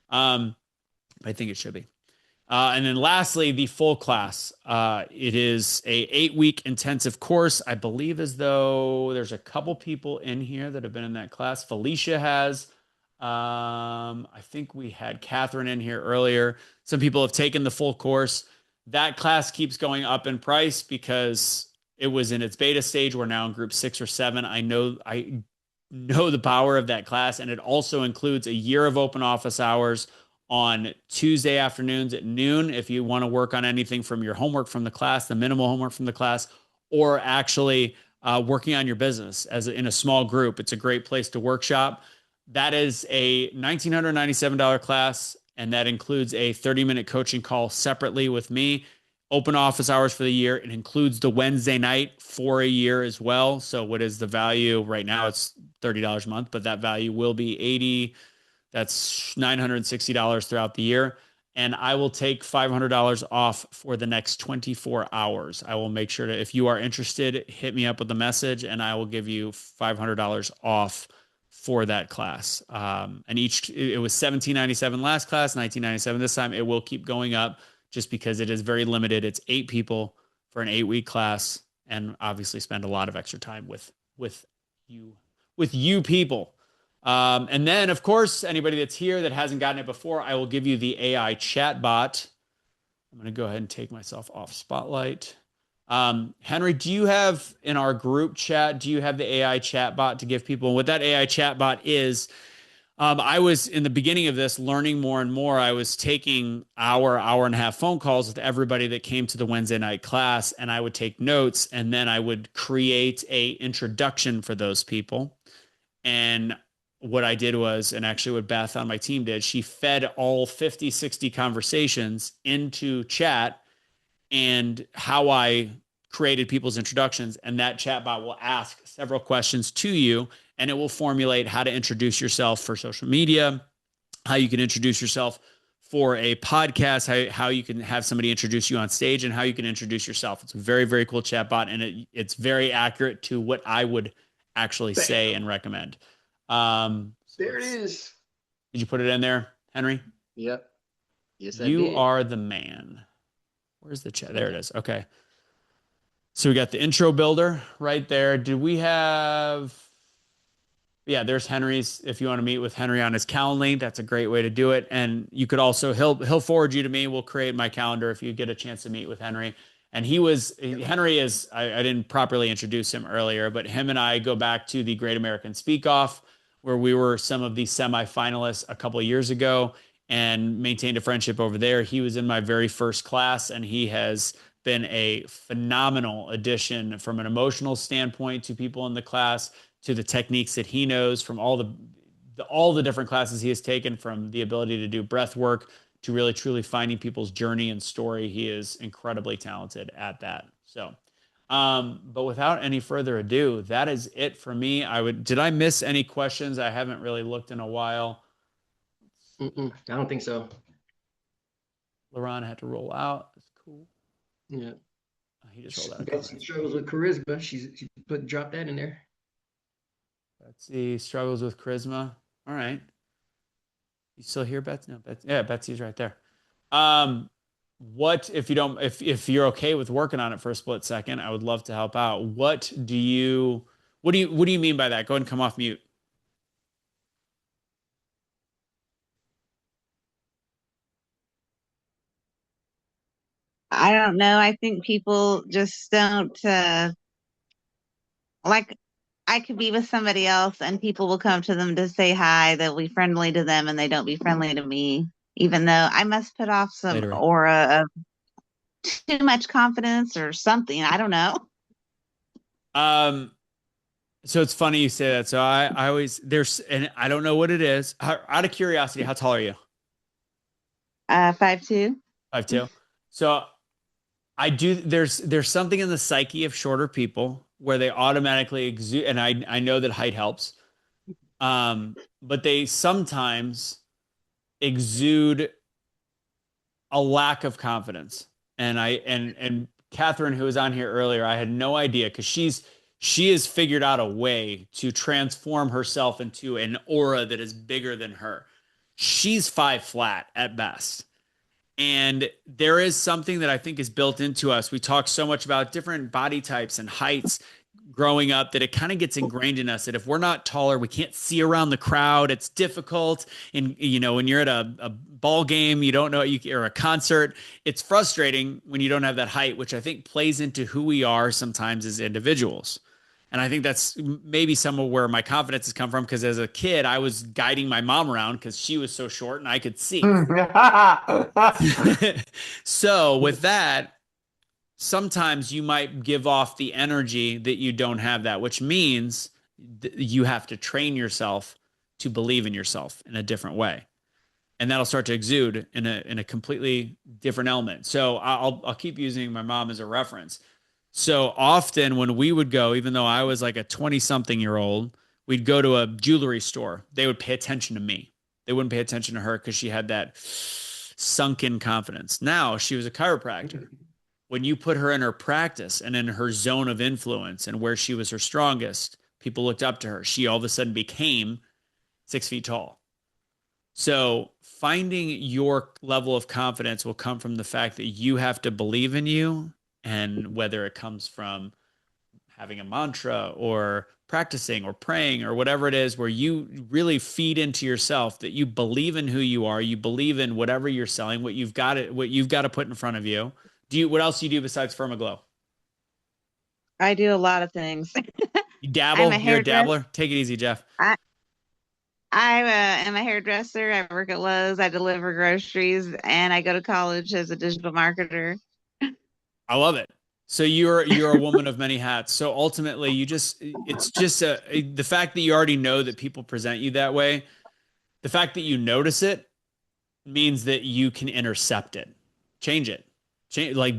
I think it should be. And then lastly, the full class. It is a 8-week intensive course. I believe as though there's a couple people in here that have been in that class. Felicia has. I think we had Catherine in here earlier. Some people have taken the full course. That class keeps going up in price because it was in its beta stage. We're now in group 6 or 7. I know the power of that class, and it also includes a year of open office hours on Tuesday afternoons at noon if you want to work on anything from your homework from the class, the minimal homework from the class, or actually working on your business in a small group. It's a great place to workshop. That is a $1,997 class, and that includes a 30-minute coaching call separately with me. Open office hours for the year. It includes the Wednesday night for a year as well. So what is the value? Right now it's $30 a month, but that value will be $80. That's $960 throughout the year. And I will take $500 off for the next 24 hours. I will make sure to, if you are interested, hit me up with a message and I will give you $500 off for that class. And it was $17.97 last class, $19.97 this time. It will keep going up just because it is very limited. It's 8 people for an 8-week class, and obviously spend a lot of extra time with you people. And then, of course, anybody that's here that hasn't gotten it before, I will give you the AI chatbot. I'm going to go ahead and take myself off Spotlight. Henry, do you have in our group chat, do you have the AI chatbot to give people? And what that AI chatbot is, I was in the beginning of this learning more and more. I was taking hour and a half phone calls with everybody that came to the Wednesday night class, and I would take notes, and then I would create a introduction for those people. And what I did was, and actually what Beth on my team did, she fed all 50, 60 conversations into chat and how I created people's introductions. And that chatbot will ask several questions to you, and it will formulate how to introduce yourself for social media, how you can introduce yourself for a podcast, how you can have somebody introduce you on stage, and how you can introduce yourself. It's a very, very cool chatbot, and it's very accurate to what I would actually say and recommend. There it is. Did you put it in there, Henry? Yep. Yes, I did. You are the man. Where's the chat? There it is. Okay. So we got the intro builder right there. Did we have... Yeah, there's Henry's. If you want to meet with Henry on his Calendly, that's a great way to do it. And you could also, he'll forward you to me. We'll create my calendar if you get a chance to meet with Henry. And Henry is, I didn't properly introduce him earlier, but him and I go back to the Great American Speak Off, where we were some of the semifinalists a couple of years ago and maintained a friendship over there. He was in my very first class, and he has been a phenomenal addition from an emotional standpoint to people in the class, to the techniques that he knows from all the different classes he has taken, from the ability to do breath work to really truly finding people's journey and story. He is incredibly talented at that. So, but without any further ado, that is it for me. Did I miss any questions? I haven't really looked in a while. I don't think so. LaRon had to roll out. That's cool. Yeah. He just rolled out a Betsy comment. struggles with charisma. She drop that in there. Betsy struggles with charisma. All right. You still here, Betsy? No, Betsy. Yeah, Betsy's right there. What if you don't if you're okay with working on it for a split second, I would love to help out. What do you mean by that? Go ahead and come off mute. I don't know. I think people just don't like I could be with somebody else and people will come to them to say hi. They'll be friendly to them and they don't be friendly to me, even though I must put off some Later. aura of too much confidence or something. I don't know. So it's funny you say that. So I always and I don't know what it is. Out of curiosity, how tall are you? 5'2". 5'2". So I do. There's something in the psyche of shorter people where they automatically exude, and I know that height helps. But they sometimes exude a lack of confidence. And Catherine, who was on here earlier, I had no idea because she has figured out a way to transform herself into an aura that is bigger than her. She's 5 flat at best. And there is something that I think is built into us. We talk so much about different body types and heights growing up that it kind of gets ingrained in us that if we're not taller, we can't see around the crowd. It's difficult. And, when you're at a ball game, you don't know, or a concert, it's frustrating when you don't have that height, which I think plays into who we are sometimes as individuals. And I think that's maybe some of where my confidence has come from because as a kid, I was guiding my mom around because she was so short and I could see. So with that, sometimes you might give off the energy that you don't have that, which means you have to train yourself to believe in yourself in a different way. And that'll start to exude in a completely different element. So I'll keep using my mom as a reference. So often when we would go, even though I was like a 20-something-year-old, we'd go to a jewelry store. They would pay attention to me. They wouldn't pay attention to her because she had that sunken confidence. Now she was a chiropractor. When you put her in her practice and in her zone of influence and where she was her strongest, people looked up to her. She all of a sudden became 6 feet tall. So finding your level of confidence will come from the fact that you have to believe in you, and whether it comes from having a mantra or practicing or praying or whatever it is, where you really feed into yourself that you believe in who you are, you believe in whatever you're selling, what you've got to put in front of you. What else do you do besides Firmaglow? I do a lot of things. You I'm dabble? a You're a hairdresser. dabbler? Take it easy, Jeff. I am a hairdresser. I work at Lowe's. I deliver groceries, and I go to college as a digital marketer. I love it. So you're a woman of many hats. So ultimately, it's just the fact that you already know that people present you that way. The fact that you notice it means that you can intercept it, change it, like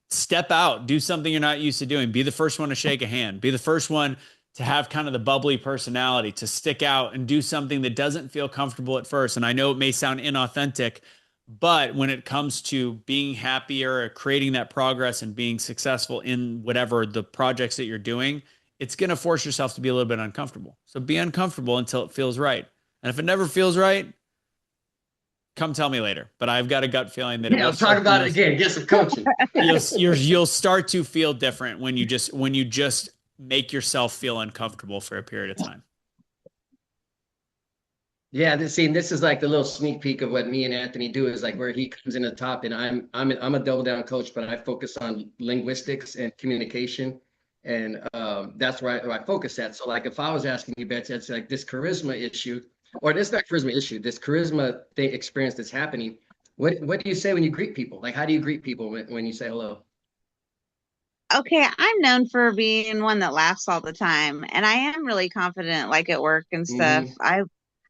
step out, do something you're not used to doing. Be the first one to shake a hand. Be the first one to have kind of the bubbly personality, to stick out and do something that doesn't feel comfortable at first. And I know it may sound inauthentic, but when it comes to being happier or creating that progress and being successful in whatever the projects that you're doing, it's going to force yourself to be a little bit uncomfortable. So be uncomfortable until it feels right. And if it never feels right, come tell me later. But I've got a gut feeling that I'll talk about it again. Get some coaching. you'll start to feel different when you just make yourself feel uncomfortable for a period of time. Yeah, this is like the little sneak peek of what me and Anthony do is like where he comes in the top, and I'm a double down coach, but I focus on linguistics and communication, and that's where I focus at. So like if I was asking you, Betsy, it's like this charisma issue, or this not charisma issue, this charisma thing experience that's happening. What do you say when you greet people? Like how do you greet people when you say hello? Okay, I'm known for being one that laughs all the time, and I am really confident, like at work and stuff. Mm-hmm.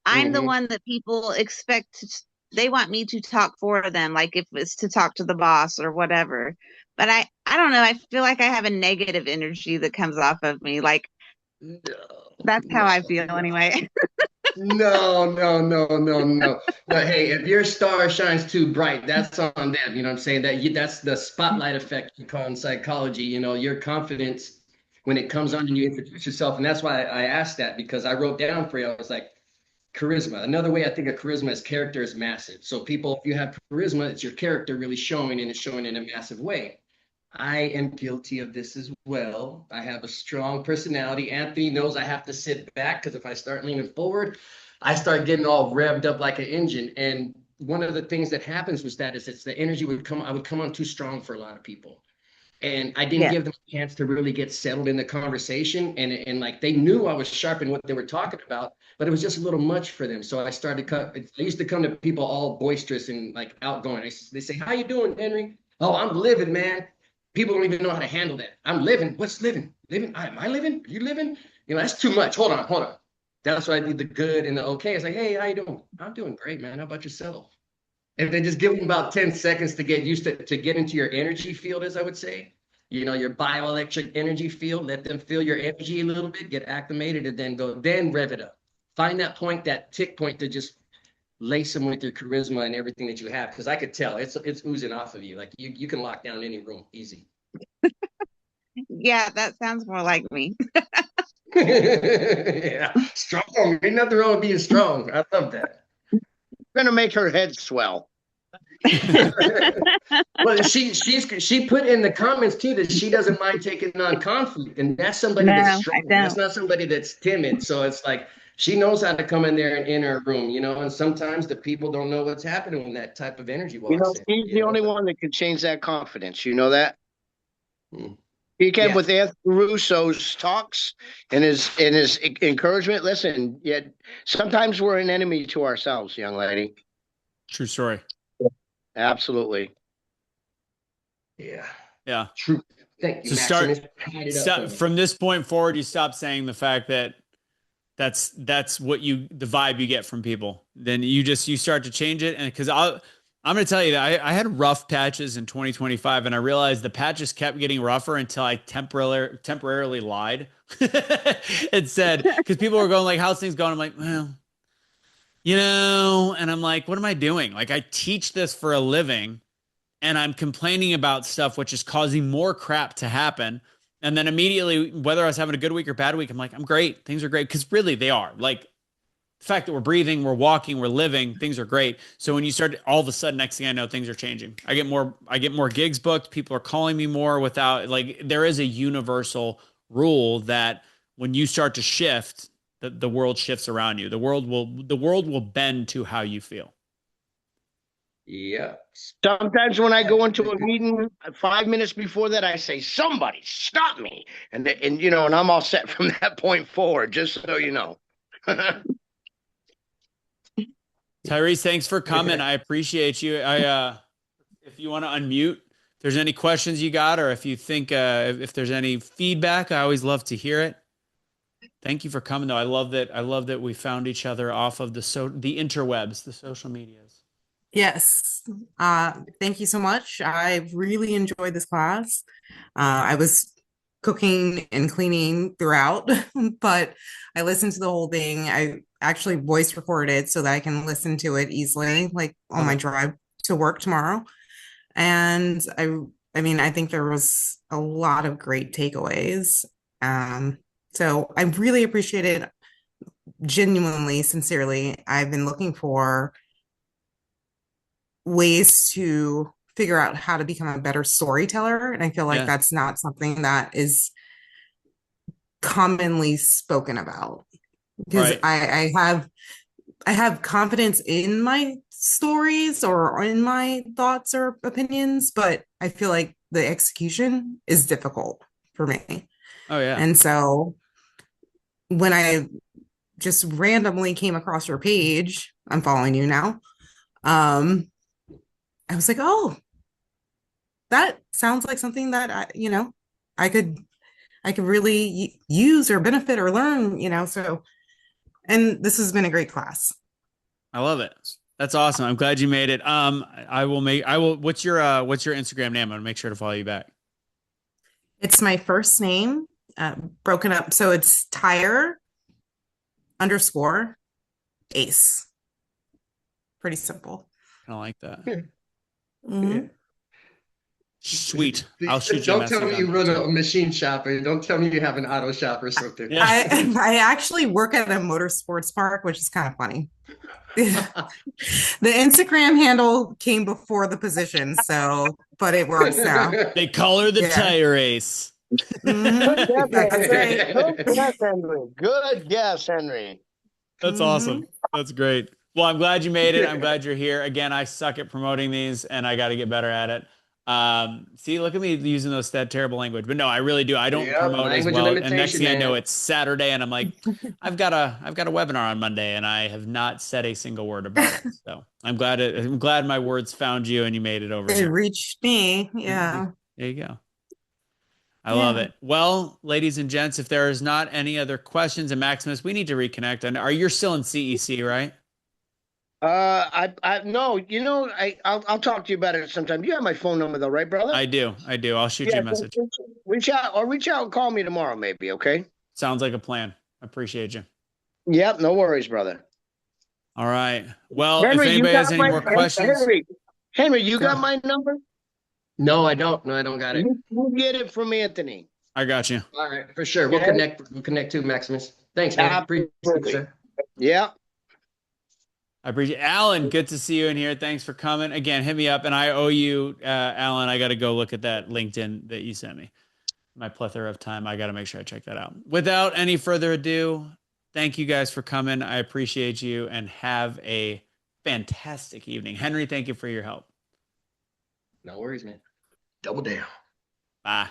I'm the Mm-hmm. one that people expect they want me to talk for them, like if it's to talk to the boss or whatever. But I don't know. I feel like I have a negative energy that comes off of me. Like No, that's how no, I feel no. anyway. No, no, no, no, no. No, hey, if your star shines too bright, that's on them. You know what I'm saying? That's the spotlight effect you call in psychology. You know, your confidence when it comes on and you introduce yourself. And that's why I asked that, because I wrote down for you, I was like, charisma. Another way I think of charisma is character is massive. So people, if you have charisma, it's your character really showing, and it's showing in a massive way. I am guilty of this as well. I have a strong personality. Anthony knows I have to sit back, because if I start leaning forward, I start getting all revved up like an engine. And one of the things that happens was that is it's the energy would come, I would come on too strong for a lot of people. And I didn't Yeah. give them a chance to really get settled in the conversation. And like they knew I was sharp in what they were talking about, but it was just a little much for them. So I started I used to come to people all boisterous and like outgoing. They say, "How you doing, Henry?" "Oh, I'm living, man." People don't even know how to handle that. "I'm living." "What's living?" "Living? Am I living? You living?" You know, that's too much. Hold on, hold on. That's why I need the good and the okay. It's like, "Hey, how you doing?" "I'm doing great, man. How about yourself?" And then just give them about 10 seconds to get used to get into your energy field, as I would say. You know, your bioelectric energy field. Let them feel your energy a little bit, get acclimated, and then rev it up. Find that point, that tick point, to just lace them with your charisma and everything that you have. Because I could tell it's oozing off of you. Like you can lock down any room easy. Yeah, that sounds more like me. Yeah, strong. Ain't nothing wrong with being strong. I love that. Gonna make her head swell. Well, she put in the comments too that she doesn't mind taking on conflict, and that's somebody No, that's I strong. That's don't. not somebody that's timid. So it's like she knows how to come in there and in her room, you know. And sometimes the people don't know what's happening when that type of energy You know, walks in, he's you the know. only But one that can change that confidence. You know that? mm, He came yeah, with Anthony Russo's talks and his encouragement. Listen, yet sometimes we're an enemy to ourselves, young lady. True story. Absolutely. yeah, Yeah. true. Thank you, So start Maximus. Tied it up for stop me. from this point forward. You stop saying the fact that that's what the vibe you get from people. Then you start to change it, and because I'm going to tell you that I had rough patches in 2025, and I realized the patches kept getting rougher until I temporarily lied and said, because people were going like, "How's things going?" I'm like, "Well, and I'm like, "What am I doing? Like, I teach this for a living, and I'm complaining about stuff which is causing more crap to happen." And then immediately, whether I was having a good week or bad week, I'm like, I'm great. Things are great. Because really, they are. Like the fact that we're breathing, we're walking, we're living, things are great. So when you start, all of a sudden, next thing I know, things are changing. I get more gigs booked. People are calling me more without, like, there is a universal rule that when you start to shift, the world shifts around you. The world will bend to how you feel. Yeah. Sometimes when I go into a meeting, 5 minutes before that, I say, "Somebody stop me," and you know, and I'm all set from that point forward. Just so you know. Tyrese, thanks for coming. I appreciate you. If you want to unmute, if there's any questions you got, or if you think if there's any feedback, I always love to hear it. Thank you for coming, though. I love that we found each other off of the interwebs, the social medias. Yes. Thank you so much. I really enjoyed this class. I was cooking and cleaning throughout, but I listened to the whole thing. I actually voice recorded so that I can listen to it easily, like on my drive to work tomorrow. And I mean, I think there was a lot of great takeaways. So I really appreciate it, genuinely, sincerely. I've been looking for ways to figure out how to become a better storyteller. And I feel like Yeah. that's not something that is commonly spoken about, because Right. I have confidence in my stories or in my thoughts or opinions, but I feel like the execution is difficult for me. Oh yeah. And so when I just randomly came across your page, I'm following you now. I was like, oh, that sounds like something that I could really use or benefit or learn, so, and this has been a great class. I love it. That's awesome. I'm glad you made it. What's your Instagram name? I'm gonna make sure to follow you back. It's my first name, broken up. So it's tire underscore ace. Pretty simple. I like that. Mhm. Sweet. I'll shoot you a Don't message tell me on you that run too. a machine shop, and don't tell me you have an auto shop or something. Yeah. I actually work at a motorsports park, which is kind of funny. The Instagram handle came before the position, so but it works now. They call her the Yeah. tire ace. Mhm. That's right. Good guess, Henry. Good guess, Henry. That's awesome. That's great. Well, I'm glad you made it. I'm glad you're here. Again, I suck at promoting these and I got to get better at it. See, look at me using that terrible language. But no, I really do. I don't Yep, promote as language well. And next limitation, thing I know, man. it's Saturday and I'm like, I've got a webinar on Monday and I have not said a single word about it. So I'm glad my words found you and you made it over It here. reached me. Yeah. There you go. I love it. Well, ladies and gents, if there is not any other questions, and Maximus, we need to reconnect. And are you still in CEC, right? No, I'll talk to you about it sometime. You have my phone number though, right, brother? I do. I'll shoot you a message. Reach out and call me tomorrow, maybe. Okay. Sounds like a plan. I appreciate you. Yep, no worries, brother. All right. Well, Henry, if anybody has any more questions, Henry, you got my number? No, I don't. No, I don't got it. You get it from Anthony. I got you. All right, for sure. We'll connect. We'll connect too, Maximus. Thanks, man. Appreciate it, sir. Yeah. I appreciate it. Alan, good to see you in here. Thanks for coming. Again, hit me up. And I owe you, Alan, I got to go look at that LinkedIn that you sent me. My plethora of time. I got to make sure I check that out. Without any further ado, thank you guys for coming. I appreciate you and have a fantastic evening. Henry, thank you for your help. No worries, man. Double down. Bye.